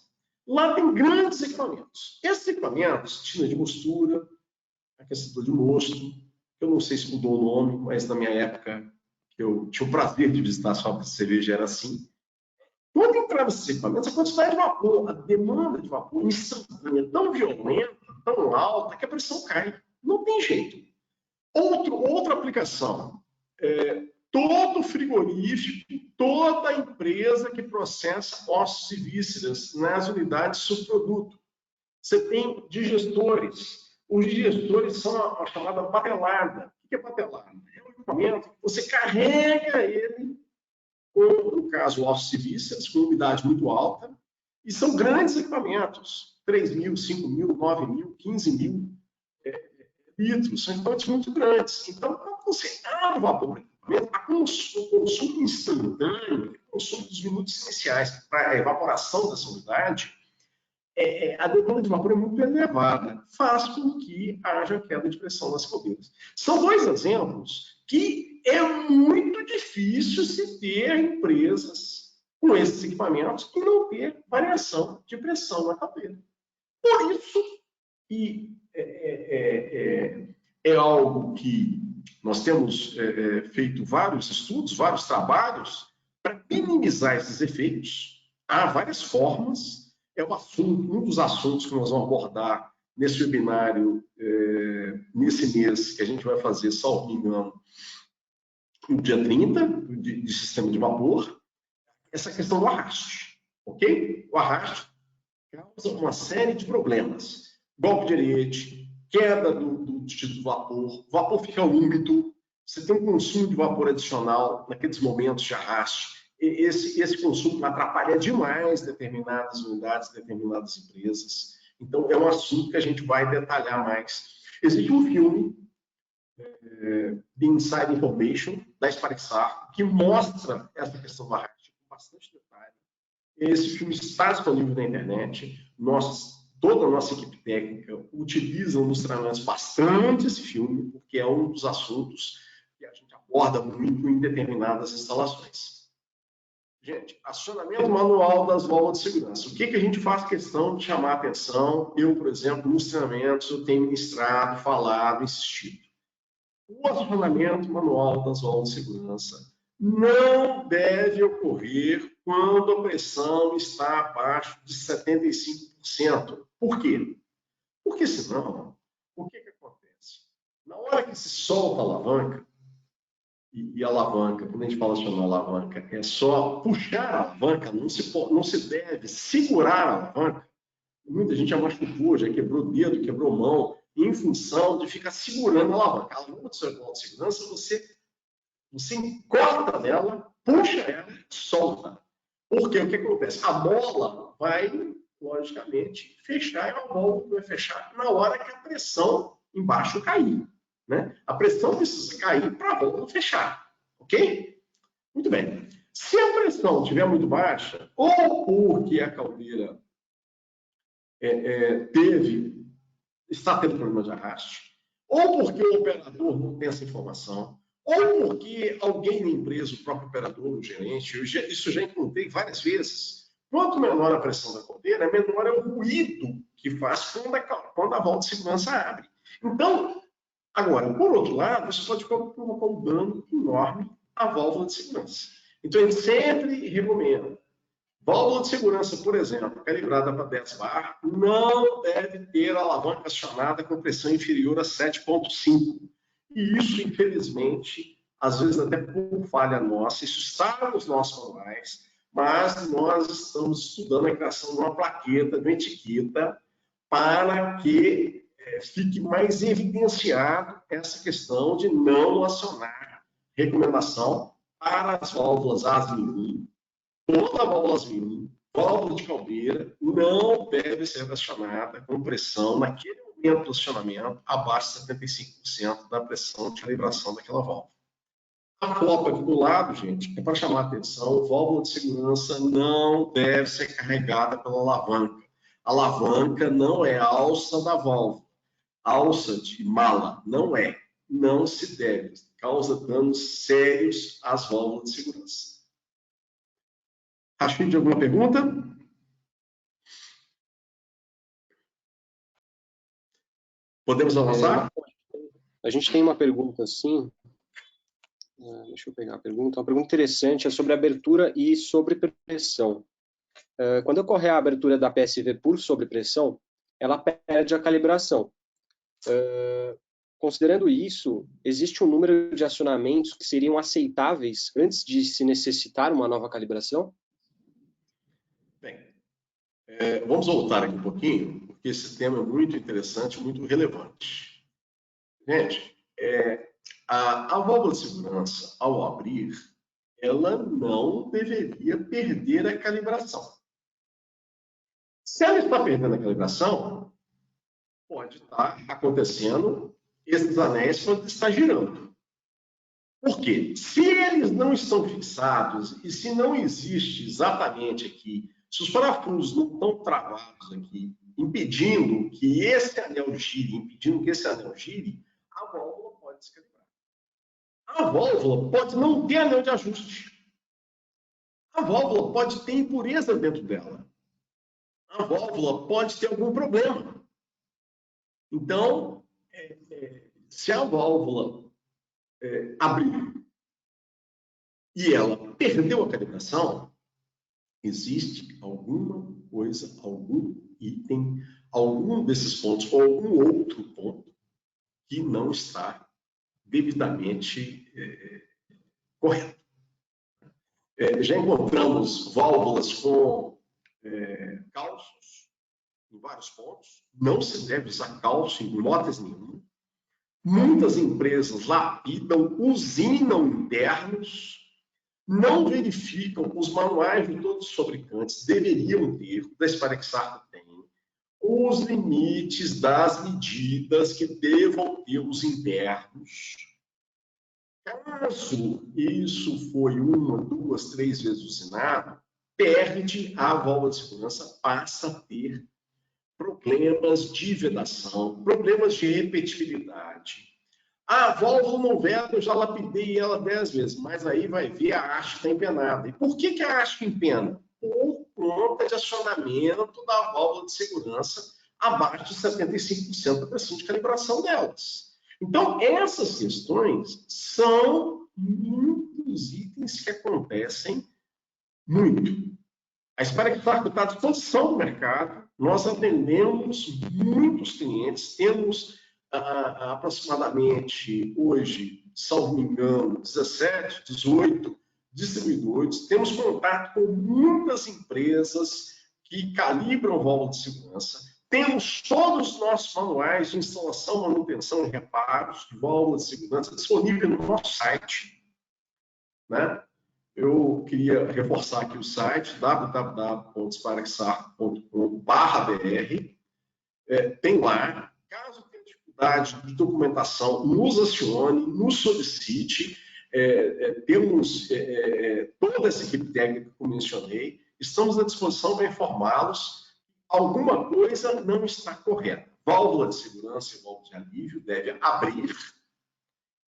Speaker 1: Lá tem grandes equipamentos. Esses equipamentos, tina de mostura, aquecedor de mosto, eu não sei se mudou o nome, mas na minha época, eu tinha o prazer de visitar as fábricas de cerveja, era assim. Quando entrava esses equipamentos, a quantidade de vapor, a demanda de vapor instantânea é tão violenta, tão alta, que a pressão cai. Não tem jeito. Outra aplicação. Todo frigorífico, toda empresa que processa ossos e vísceras nas unidades de subproduto. Você tem digestores. Os digestores são a chamada patelada. O que é patelada? É um equipamento que você carrega ele com, no caso, ossos e vísceras, com umidade muito alta, e são grandes equipamentos, 3.000, 5.000, 9.000, 15.000 litros, são equipamentos muito grandes. Então, quando você abre o vapor, o consumo instantâneo, o consumo dos minutos iniciais para a evaporação dessa umidade, a demanda de vapor é muito elevada, faz com que haja queda de pressão nas caldeiras. São dois exemplos que é muito difícil se ter empresas com esses equipamentos e não ter variação de pressão na caldeira. Por isso, é algo que nós temos feito vários estudos, vários trabalhos para minimizar esses efeitos. Há várias formas. É um dos assuntos que nós vamos abordar nesse webinário, nesse mês, que a gente vai fazer, salvo engano, no dia 30, de sistema de vapor, essa questão do arraste, ok? O arraste causa uma série de problemas. Golpe de ariete, queda do título do vapor, o vapor fica úmido, você tem um consumo de vapor adicional naqueles momentos de arraste. Esse consumo atrapalha demais determinadas unidades, determinadas empresas. Então, é um assunto que a gente vai detalhar mais. Existe um filme, The Inside Information, da Sparexar, que mostra essa questão do arraste com bastante detalhe. Esse filme está disponível na internet. Toda a nossa equipe técnica utiliza nos treinamentos bastante esse filme, porque é um dos assuntos que a gente aborda muito em determinadas instalações. Gente, acionamento manual das válvulas de segurança. O que a gente faz questão de chamar a atenção? Eu, por exemplo, nos treinamentos, eu tenho ministrado, falado, insistido. O acionamento manual das válvulas de segurança não deve ocorrer quando a pressão está abaixo de 75%. Por quê? Porque senão, o que acontece? Na hora que se solta a alavanca, e a alavanca, quando a gente fala acionar a alavanca, é só puxar a alavanca, não se deve segurar a alavanca. Muita gente já machucou, já quebrou o dedo, quebrou a mão, em função de ficar segurando a alavanca. A alavanca do seu de segurança, você encosta nela, puxa ela e solta. Porque o que acontece? A bola vai, logicamente, fechar, e a válvula vai fechar na hora que a pressão embaixo cair. Né? A pressão precisa cair para a válvula fechar. Ok? Muito bem. Se a pressão estiver muito baixa, ou porque a caldeira está tendo problema de arraste, ou porque o operador não tem essa informação, ou porque alguém na empresa, o próprio operador, o gerente, isso já encontrei várias vezes. Quanto menor a pressão da caldeira, menor é o ruído que faz quando a válvula de segurança abre. Então, agora, por outro lado, isso pode provocar um dano enorme à válvula de segurança. Então, a gente sempre recomenda. Válvula de segurança, por exemplo, calibrada para 10 bar, não deve ter alavanca acionada com pressão inferior a 7,5. E isso, infelizmente, às vezes até por falha nossa, isso está nos nossos manuais, mas nós estamos estudando a criação de uma plaqueta, de uma etiqueta, para que fique mais evidenciado essa questão de não acionar recomendação para as válvulas ASMI. Toda válvula ASMI, válvula de caldeira, não deve ser acionada com pressão naquele momento do acionamento abaixo de 75% da pressão de calibração daquela válvula. A copa aqui do lado, gente, é para chamar a atenção, válvula de segurança não deve ser carregada pela alavanca. A alavanca não é a alça da válvula. Alça de mala, não é. Não se deve. Causa danos sérios às válvulas de segurança. Rachid, alguma pergunta? Podemos avançar?
Speaker 2: A gente tem uma pergunta, sim. Deixa eu pegar a pergunta. Uma pergunta interessante é sobre abertura e sobrepressão. Quando ocorre a abertura da PSV por sobrepressão, ela perde a calibração. Considerando isso, existe um número de acionamentos que seriam aceitáveis antes de se necessitar uma nova calibração?
Speaker 1: Bem, vamos voltar aqui um pouquinho, porque esse tema é muito interessante, muito relevante. Gente, a válvula de segurança, ao abrir, ela não deveria perder a calibração. Se ela está perdendo a calibração, pode estar acontecendo esses anéis quando está girando. Por quê? Se eles não estão fixados e se não existe exatamente aqui, se os parafusos não estão travados aqui, impedindo que esse anel gire, a válvula pode descalibrar. A válvula pode não ter anel de ajuste. A válvula pode ter impureza dentro dela. A válvula pode ter algum problema. Então, se a válvula abrir e ela perdeu a calibração, existe alguma coisa, algum item, algum desses pontos ou algum outro ponto que não está devidamente correto. Já encontramos válvulas com calços em vários pontos. Não se deve usar calço em hipótese nenhuma. Muitas empresas lapidam, usinam internos, não verificam os manuais de todos os fabricantes, deveriam ter, da Sparexarco tem, os limites das medidas que devam ter os internos. Caso isso foi 1, 2, 3 vezes usinado, perde a válvula de segurança, passa a ter problemas de vedação, problemas de repetibilidade. Ah, a válvula não veda, eu já lapidei ela 10 vezes, mas aí vai ver a haste está empenada. E por que a haste empena? Por conta de acionamento da válvula de segurança abaixo de 75% da pressão de calibração delas. Então, essas questões são muitos itens que acontecem muito. A Sparexar está à disposição do mercado, nós atendemos muitos clientes, temos aproximadamente hoje, salvo me engano, 17, 18 distribuidores, temos contato com muitas empresas que calibram válvula de segurança, temos todos os nossos manuais de instalação, manutenção e reparos de válvula de segurança disponíveis no nosso site, né? Eu queria reforçar aqui o site www.sparexar.com.br. Tem lá, caso tenha dificuldade de documentação, nos acione, nos solicite. Temos toda essa equipe técnica que eu mencionei, estamos à disposição para informá-los. Alguma coisa não está correta. Válvula de segurança e válvula de alívio deve abrir.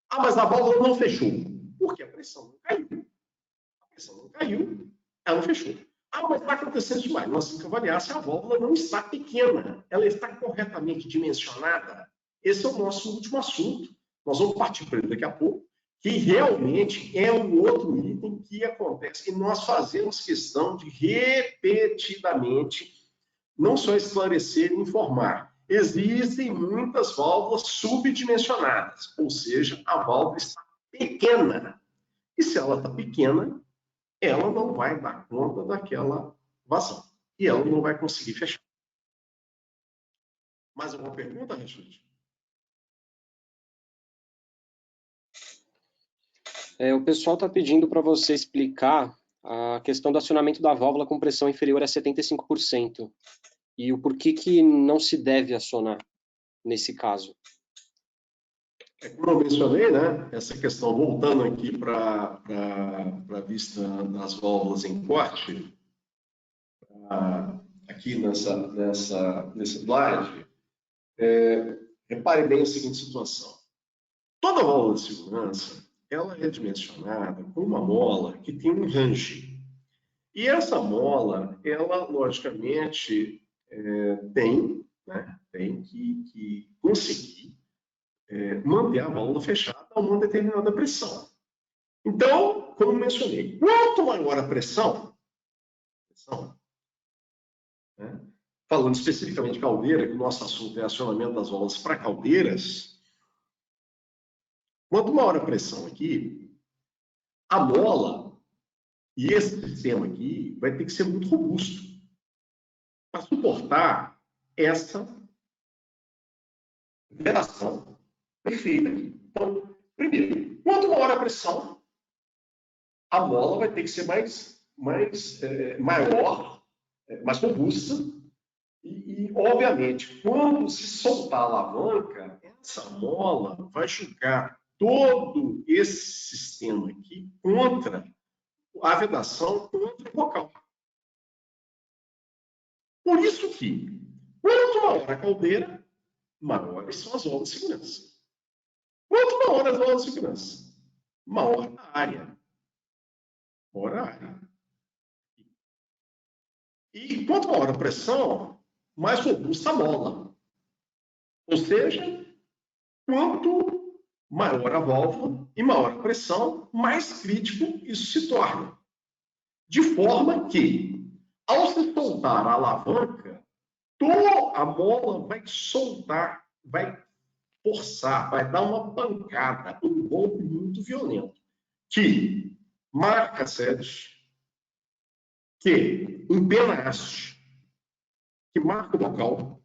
Speaker 1: Ah, mas a válvula não fechou. Porque a pressão não caiu. A pressão não caiu, ela não fechou. Ah, mas está acontecendo demais. Nós temos que avaliar se a válvula não está pequena. Ela está corretamente dimensionada. Esse é o nosso último assunto. Nós vamos partir para ele daqui a pouco, que realmente é um outro item que acontece. E nós fazemos questão de repetidamente não só esclarecer e informar. Existem muitas válvulas subdimensionadas, ou seja, a válvula está pequena. E se ela está pequena, ela não vai dar conta daquela vazão. E ela não vai conseguir fechar. Mais alguma pergunta, Rachid?
Speaker 2: O pessoal está pedindo para você explicar a questão do acionamento da válvula com pressão inferior a 75%. E o porquê que não se deve acionar nesse caso.
Speaker 1: Como eu mencionei, né, essa questão, voltando aqui para a vista das válvulas em corte, aqui nesse slide, repare bem a seguinte situação. Toda válvula de segurança, ela é dimensionada com uma mola que tem um range. E essa mola, ela, logicamente, tem que conseguir manter a válvula fechada a uma determinada pressão. Então, como mencionei, quanto maior a pressão, né, falando especificamente de caldeira, que o nosso assunto é acionamento das válvulas para caldeiras, quanto maior a pressão aqui, a mola e esse sistema aqui vai ter que ser muito robusto para suportar essa vedação perfeita aqui. Então, primeiro, quanto maior a pressão, a mola vai ter que ser maior, mais robusta, e, obviamente, quando se soltar a alavanca, essa mola vai jogar todo esse sistema aqui contra a vedação, contra o bocal. Por isso que, quanto maior a caldeira, maiores são as válvulas de segurança. Quanto maior as válvulas de segurança, maior a área. E quanto maior a pressão, mais robusta a mola. Ou seja, quanto maior a válvula e maior a pressão, mais crítico isso se torna. De forma que, ao se soltar a alavanca, toda a mola vai soltar, vai forçar, vai dar uma pancada, um golpe muito violento, que marca a sede, que empena a haste, que marca o bocal.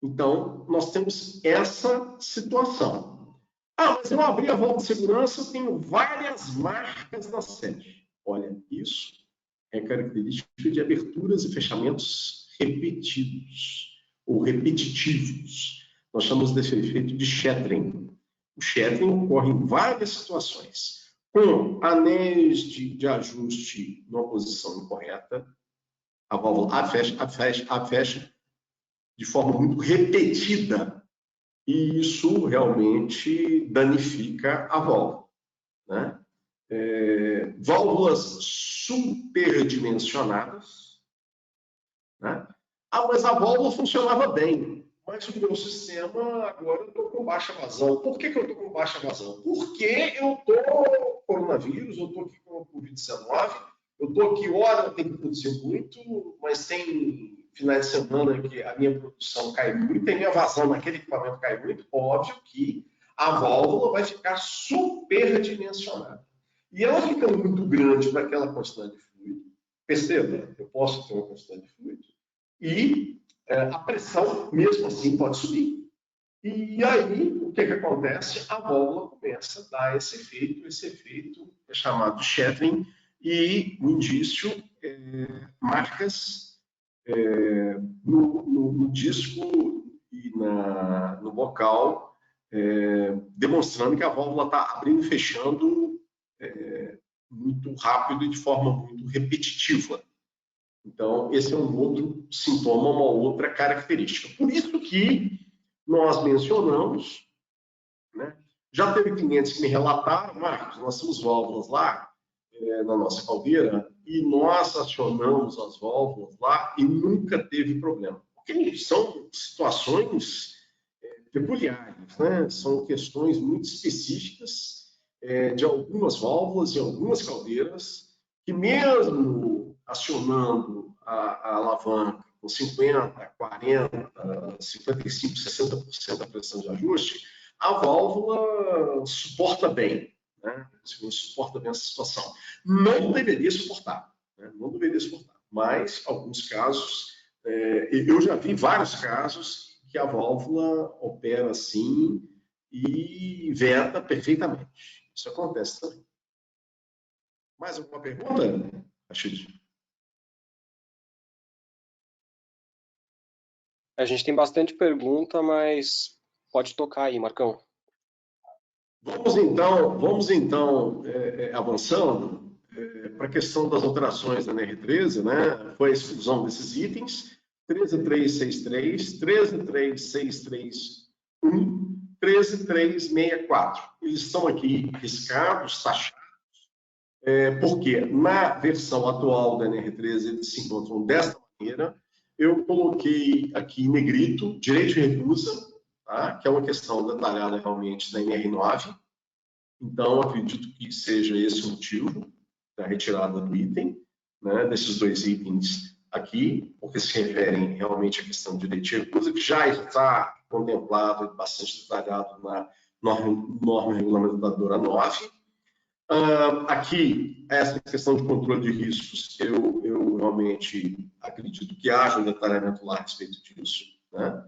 Speaker 1: Então, nós temos essa situação. Ah, mas eu abri a válvula de segurança, eu tenho várias marcas na sede. Olha, isso é característica de aberturas e fechamentos repetidos ou repetitivos. Nós chamamos desse efeito de shattering. O shattering ocorre em várias situações. Com anéis de ajuste numa posição incorreta, a válvula fecha de forma muito repetida. e isso realmente danifica a válvula, né? Válvulas superdimensionadas, né? Ah, mas a válvula funcionava bem, mas o meu sistema agora eu estou com baixa vazão. Por que eu estou com baixa vazão? Porque eu estou com coronavírus, eu estou aqui com o Covid-19, eu estou aqui, hora eu tenho que produzir muito, mas tem finais de semana que a minha produção cai muito, e minha vazão naquele equipamento cai muito. Óbvio que a válvula vai ficar superdimensionada. E ela fica muito grande para aquela quantidade de fluido. Perceba, eu posso ter uma quantidade de fluido e a pressão, mesmo assim, pode subir. E aí, o que acontece? A válvula começa a dar esse efeito é chamado de shattering, e o indício marcas no disco e no bocal, demonstrando que a válvula está abrindo e fechando muito rápido e de forma muito repetitiva. Então, esse é um outro sintoma, uma outra característica. Por isso que nós mencionamos, né? Já teve clientes que me relataram, Marcos, nós temos válvulas lá na nossa caldeira e nós acionamos as válvulas lá e nunca teve problema. Porque são situações peculiares, né? São questões muito específicas de algumas válvulas e algumas caldeiras que mesmo acionando a alavanca com 50%, 40%, 55%, 60% da pressão de ajuste, a válvula suporta bem, né? Suporta bem essa situação. Não deveria suportar, né? Não deveria suportar, mas alguns casos, eu já vi vários casos que a válvula opera assim e veta perfeitamente. Isso acontece também. Mais alguma pergunta, Rachid?
Speaker 2: A gente tem bastante pergunta, mas pode tocar aí, Marcão.
Speaker 1: Vamos então avançando para a questão das alterações da NR13, né? Foi a exclusão desses itens, 13363, 13363.1, 13364. Eles estão aqui riscados, taxados, porque na versão atual da NR13 eles se encontram desta maneira. Eu coloquei aqui em negrito, direito de recusa, tá? Que é uma questão detalhada realmente da NR9. Então, acredito que seja esse o motivo da retirada do item, né, desses dois itens aqui, porque se referem realmente à questão de direito de recusa, que já está contemplado e bastante detalhado na norma regulamentadora 9. Aqui, essa questão de controle de riscos, eu realmente acredito que haja um detalhamento lá a respeito disso, né?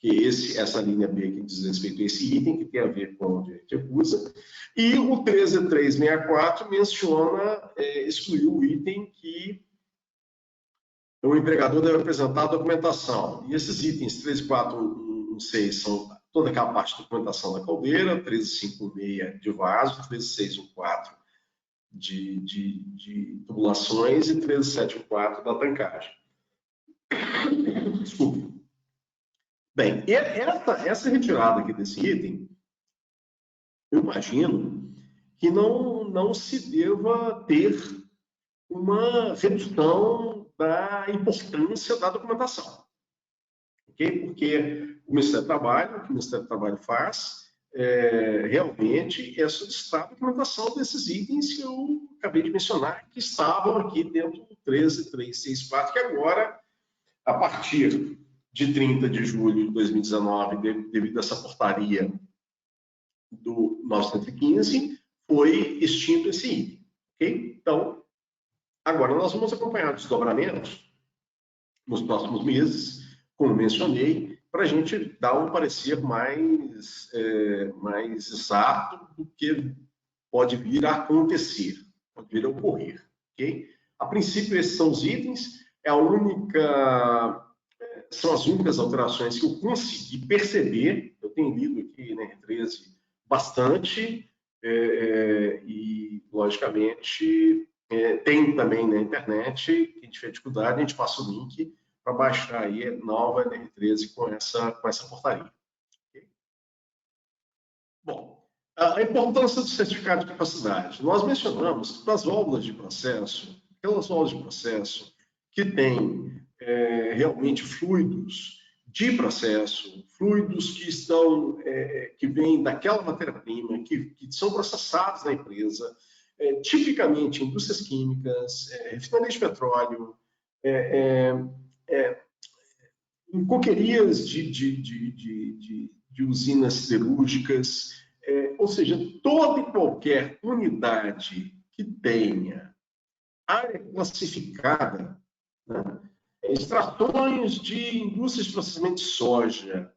Speaker 1: Que essa linha B que diz respeito a esse item, que tem a ver com o direito de recusa. E o 13364 menciona excluir o item que o empregador deve apresentar a documentação. E esses itens 13416 são toda aquela parte de documentação da caldeira, 13516 de vaso, 13614 de tubulações e 13714 da tancagem. Desculpe. Bem, essa retirada aqui desse item, eu imagino que não se deva ter uma redução da importância da documentação. Okay? Porque o Ministério do Trabalho, o que o Ministério do Trabalho faz, realmente é solicitar a documentação desses itens que eu acabei de mencionar, que estavam aqui dentro do 13364, que agora, a partir de 30 de julho de 2019, devido a essa portaria do 915, foi extinto esse item. Okay? Então, agora nós vamos acompanhar os desdobramentos nos próximos meses, como mencionei, para a gente dar um parecer mais exato do que pode vir a acontecer, pode vir a ocorrer. Okay? A princípio, esses são os itens, são as únicas alterações que eu consegui perceber. Eu tenho lido aqui na R13 bastante e, logicamente, tem também na internet. Quem tiver dificuldade, a gente passa o link para baixar aí a nova NR13 com essa portaria. Okay? Bom, a importância do certificado de capacidade. Nós mencionamos que para as válvulas de processo, aquelas válvulas de processo que têm realmente fluidos de processo, fluidos que estão, que vêm daquela matéria-prima, que são processados na empresa, tipicamente indústrias químicas, refinaria de petróleo, em coquerias de usinas siderúrgicas, ou seja, toda e qualquer unidade que tenha área classificada, né? Extrações de indústrias de processamento de soja,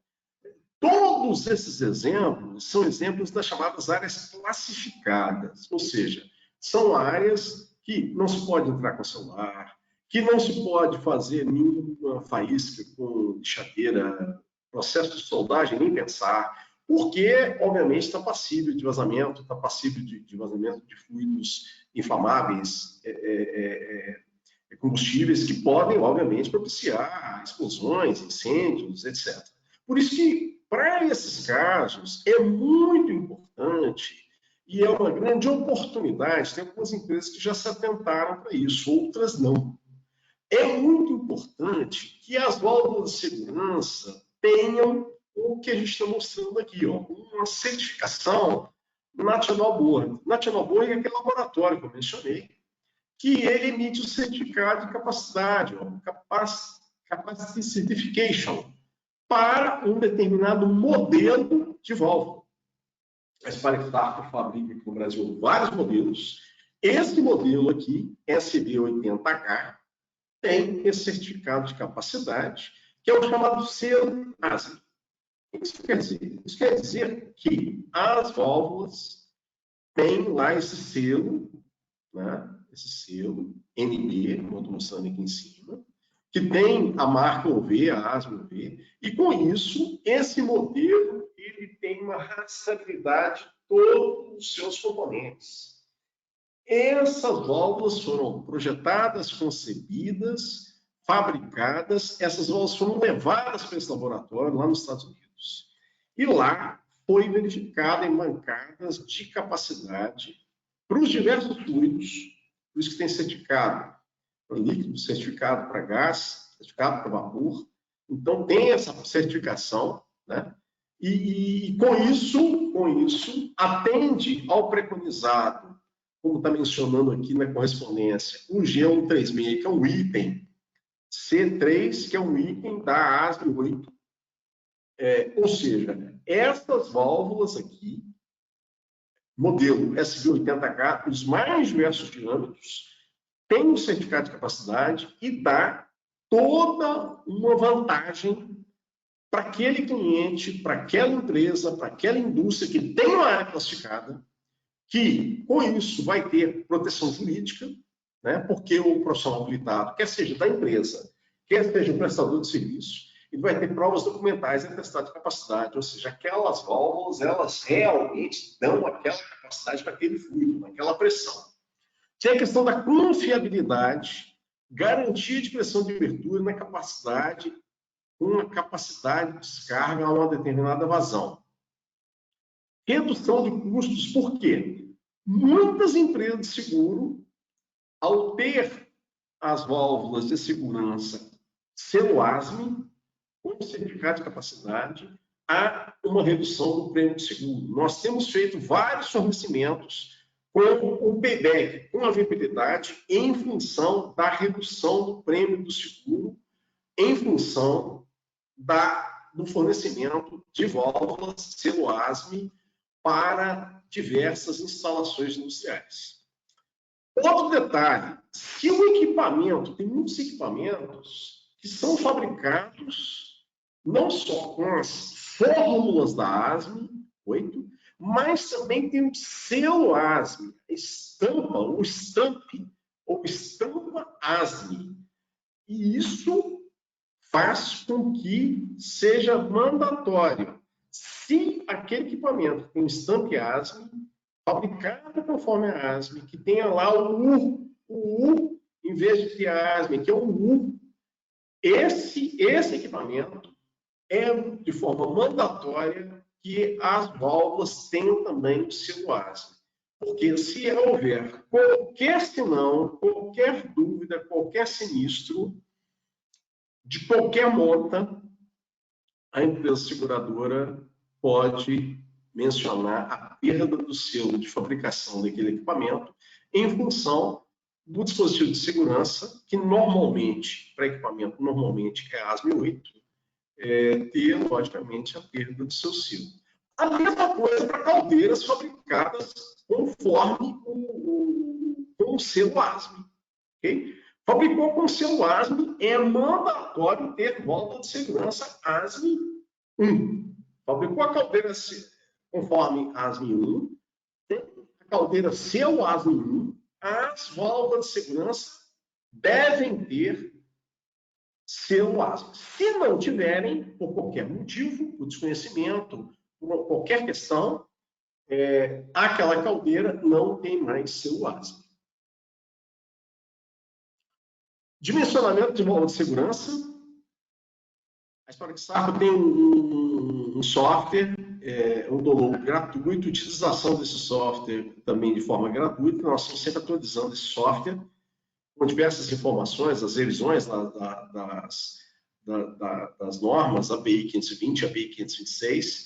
Speaker 1: todos esses exemplos são exemplos das chamadas áreas classificadas, ou seja, são áreas que não se pode entrar com celular, que não se pode fazer nenhuma faísca com lixadeira, processo de soldagem, nem pensar, porque, obviamente, está passível de vazamento, está passível de vazamento de fluidos inflamáveis, combustíveis que podem, obviamente, propiciar explosões, incêndios, etc. Por isso que, para esses casos, é muito importante e é uma grande oportunidade. Tem algumas empresas que já se atentaram para isso, outras não. É muito importante que as válvulas de segurança tenham o que a gente está mostrando aqui, ó, uma certificação National Board. National Board é aquele laboratório que eu mencionei, que ele emite o certificado de capacidade, ó, Capacity Certification, para um determinado modelo de válvula. A Spark fabrica aqui no Brasil vários modelos. Esse modelo aqui, SB80H, tem esse certificado de capacidade, que é o chamado selo ASME. O que isso quer dizer? Isso quer dizer que as válvulas têm lá esse selo, né? Esse selo NB, como eu estou mostrando aqui em cima, que tem a marca OV, a ASME OV, e com isso, esse modelo ele tem uma rastreabilidade de todos os seus componentes. Essas válvulas foram projetadas, concebidas, fabricadas, essas válvulas foram levadas para esse laboratório lá nos Estados Unidos. E lá foi verificada em bancadas de capacidade para os diversos fluidos, por isso que tem certificado para líquido, certificado para gás, certificado para vapor. Então, tem essa certificação, né? E com isso, atende ao preconizado, como está mencionando aqui na correspondência, o G136, que é um item, C3, que é um item da ASME 8. Ou seja, essas válvulas aqui, modelo SB80H, os mais diversos diâmetros, tem um certificado de capacidade e dá toda uma vantagem para aquele cliente, para aquela empresa, para aquela indústria que tem uma área classificada, que com isso vai ter proteção jurídica, né? Porque o profissional habilitado, quer seja da empresa, quer seja o prestador de serviço, ele vai ter provas documentais e atestado de capacidade, ou seja, aquelas válvulas, elas realmente dão aquela capacidade para aquele fluido, naquela pressão. Tem a questão da confiabilidade, garantia de pressão de abertura na capacidade, uma capacidade de descarga a uma determinada vazão. Redução de custos, por quê? Muitas empresas de seguro, ao ter as válvulas de segurança selo ASME, com certificado de capacidade, há uma redução do prêmio de seguro. Nós temos feito vários fornecimentos com o payback, com a viabilidade, em função da redução do prêmio do seguro, em função do fornecimento de válvulas selo ASME para diversas instalações industriais. Outro detalhe, se o equipamento, tem muitos equipamentos que são fabricados não só com as fórmulas da ASME 8, mas também tem o selo ASME, a estampa, ou estampa ASME. E isso faz com que seja mandatório. Se aquele equipamento tem estampa ASME, fabricado conforme a ASME, que tenha lá o U, em vez de ter a ASME, que é o U, esse equipamento é, de forma mandatória, que as válvulas tenham também o selo ASME. Porque se houver qualquer sinão, qualquer dúvida, qualquer sinistro, de qualquer monta, a empresa seguradora pode mencionar a perda do selo de fabricação daquele equipamento em função do dispositivo de segurança, que normalmente, para equipamento, normalmente é ASME 8, ter, logicamente, a perda do seu selo. A mesma coisa para caldeiras fabricadas conforme com o selo ASME. Okay? Fabricou com selo ASME, é mandatório ter válvula de segurança ASME 1. Fabricou a caldeira conforme ASME 1, tem a caldeira selo ASME 1, as válvulas de segurança devem ter selo ASME. Se não tiverem, por qualquer motivo, por desconhecimento, por qualquer questão, aquela caldeira não tem mais selo ASME. Dimensionamento de válvula de segurança. A Históric Sarco tem um software, um download gratuito, utilização desse software também de forma gratuita. Nós estamos sempre atualizando esse software com diversas informações, as revisões das normas, a ABI 520, a ABI 526,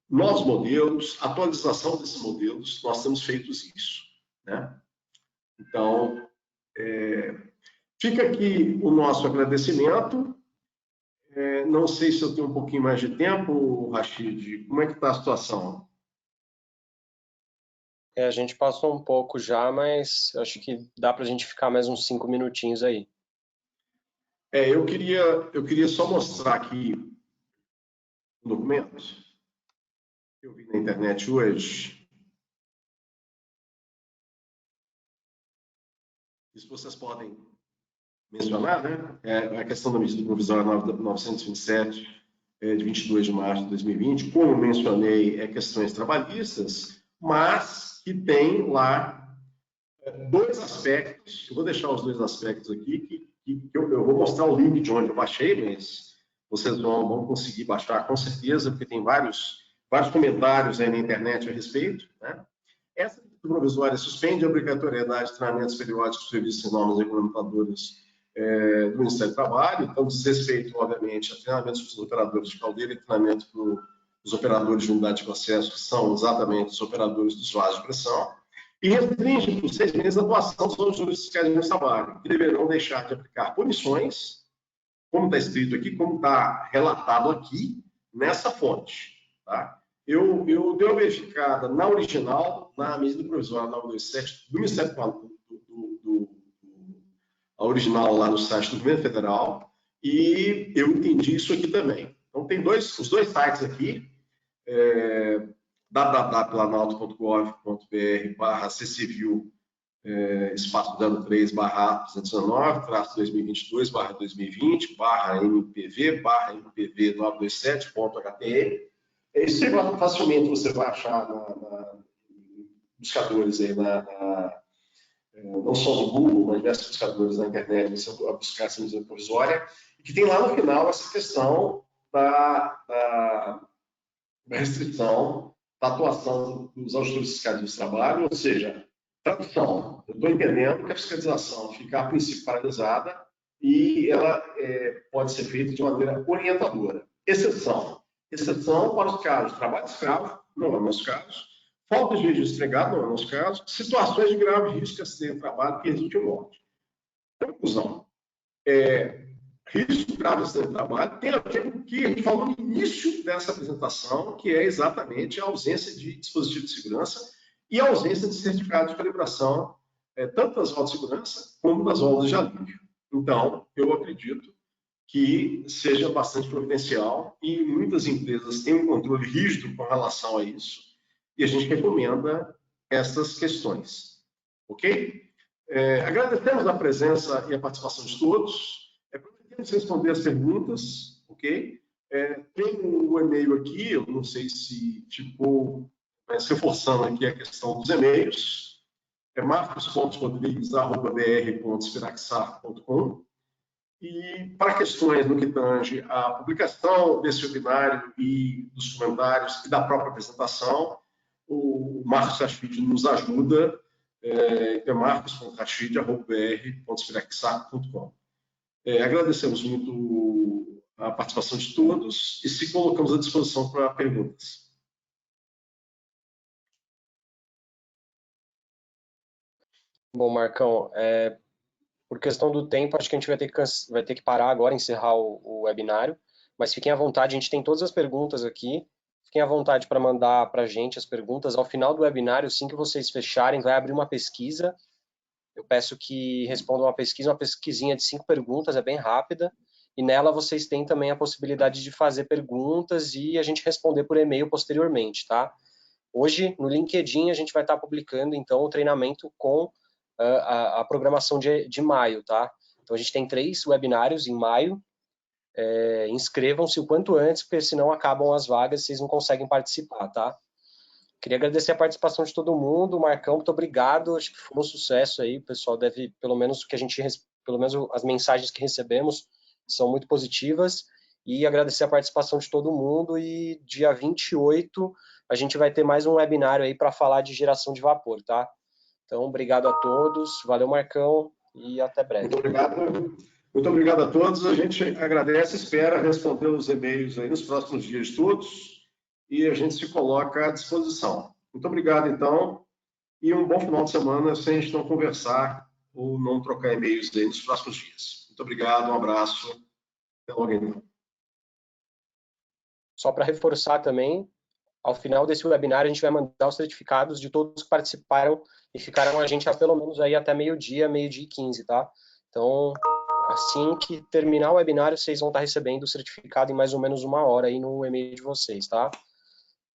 Speaker 1: novos modelos, atualização desses modelos, nós temos feito isso, né? Então, fica aqui o nosso agradecimento. Não sei se eu tenho um pouquinho mais de tempo, Rachid. Como é que está a situação?
Speaker 2: A gente passou um pouco já, mas acho que dá para a gente ficar mais uns 5 minutinhos aí.
Speaker 1: Eu queria só mostrar aqui um documento que eu vi na internet hoje. Isso vocês podem mencionar, né? A questão da medida provisória 927, de 22 de março de 2020. Como mencionei, questões trabalhistas, mas que tem lá dois aspectos. Eu vou deixar os dois aspectos aqui, que eu vou mostrar o link de onde eu baixei, mas vocês vão conseguir baixar com certeza, porque tem vários comentários aí na internet a respeito, né? Essa medida provisória suspende a obrigatoriedade de treinamentos periódicos previstos em normas regulamentadoras do Ministério do Trabalho. Então, diz respeito, obviamente, a treinamentos para os operadores de caldeira e treinamento para os operadores de unidade de processo, que são exatamente os operadores dos vasos de pressão, e restringe por 6 meses a atuação dos auditores fiscais do trabalho, que deverão deixar de aplicar punições, como está escrito aqui, como está relatado aqui, nessa fonte. Tá? Eu dei uma verificada na original, na medida provisória 927 do Ministério a original lá no site do Governo Federal, e eu entendi isso aqui também. Então, tem os dois sites aqui, www.planalto.gov.br/ccvil, espaço 03/2022/2020/MPV/MPV 927.htm. Isso facilmente você vai achar nos buscadores aí, não só no Google, mas diversos buscadores na internet, você vai buscar essa medida provisória, e que tem lá no final essa questão da restrição da atuação dos auditores fiscais do trabalho, ou seja, tradução. Eu estou entendendo que a fiscalização fica a princípio paralisada e ela pode ser feita de maneira orientadora. Exceção para os casos de trabalho escravo, não é o nosso caso, falta de registro legado, não é o nosso caso, situações de grave risco de acidente de trabalho que resulte em morte. Conclusão. Risco grave de acidente de trabalho tem a ver com o que a gente falou no início dessa apresentação, que é exatamente a ausência de dispositivo de segurança e a ausência de certificado de calibração, tanto das válvulas de segurança como das válvulas de alívio. Então, eu acredito que seja bastante providencial e muitas empresas têm um controle rígido com relação a isso e a gente recomenda essas questões. Ok? Agradecemos a presença e a participação de todos. Prometemos responder as perguntas, ok? Tem o e-mail aqui, eu não sei se ficou reforçando aqui a questão dos e-mails. marcos.rodrigues@br.spiraxar.com. E para questões no que tange à publicação desse webinário e dos comentários e da própria apresentação, o Marcos Rachid nos ajuda, é marcos.rachid@br.spirexarco.com. Agradecemos muito a participação de todos e se colocamos à disposição para perguntas.
Speaker 2: Bom, Marcão, por questão do tempo, acho que a gente vai ter que parar agora, encerrar o webinário, mas fiquem à vontade, a gente tem todas as perguntas aqui, fiquem à vontade para mandar para a gente as perguntas. Ao final do webinário, assim que vocês fecharem, vai abrir uma pesquisa. Eu peço que respondam uma pesquisinha de 5 perguntas, é bem rápida, e nela vocês têm também a possibilidade de fazer perguntas e a gente responder por e-mail posteriormente, tá? Hoje, no LinkedIn, a gente vai estar publicando, então, o treinamento com a programação de maio, tá? Então, a gente tem 3 webinários em maio. Inscrevam-se o quanto antes, porque senão acabam as vagas e vocês não conseguem participar, tá? Queria agradecer a participação de todo mundo. Marcão, muito obrigado. Acho que foi um sucesso aí. O pessoal deve, pelo menos as mensagens que recebemos são muito positivas. E agradecer a participação de todo mundo. E dia 28 a gente vai ter mais um webinário aí para falar de geração de vapor, tá? Então, obrigado a todos. Valeu, Marcão, e até breve.
Speaker 1: Muito obrigado a todos. A gente agradece, espera responder os e-mails aí nos próximos dias todos e a gente se coloca à disposição. Muito obrigado, então, e um bom final de semana sem a gente não conversar ou não trocar e-mails aí nos próximos dias. Muito obrigado, um abraço. Até logo, então.
Speaker 2: Só para reforçar também, ao final desse webinário, a gente vai mandar os certificados de todos que participaram e ficaram com a gente pelo menos aí até meio-dia e 15, tá? Então, assim que terminar o webinário, vocês vão estar recebendo o certificado em mais ou menos 1 hora aí no e-mail de vocês, tá?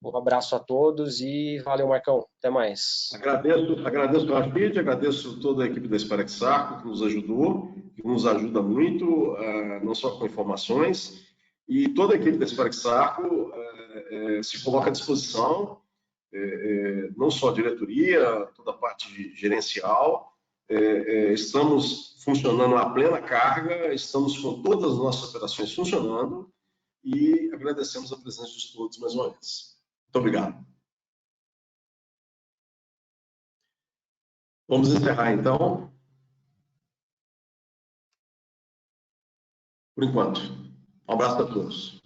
Speaker 2: Um abraço a todos e valeu, Marcão. Até mais.
Speaker 1: Agradeço o Rachid, agradeço toda a equipe da Sparex Arco que nos ajudou, que nos ajuda muito, não só com informações, e toda a equipe da Sparex Arco se coloca à disposição, não só a diretoria, toda a parte gerencial. Estamos funcionando a plena carga, estamos com todas as nossas operações funcionando e agradecemos a presença de todos mais uma vez. Muito obrigado. Vamos encerrar, então, por enquanto. Um abraço a todos.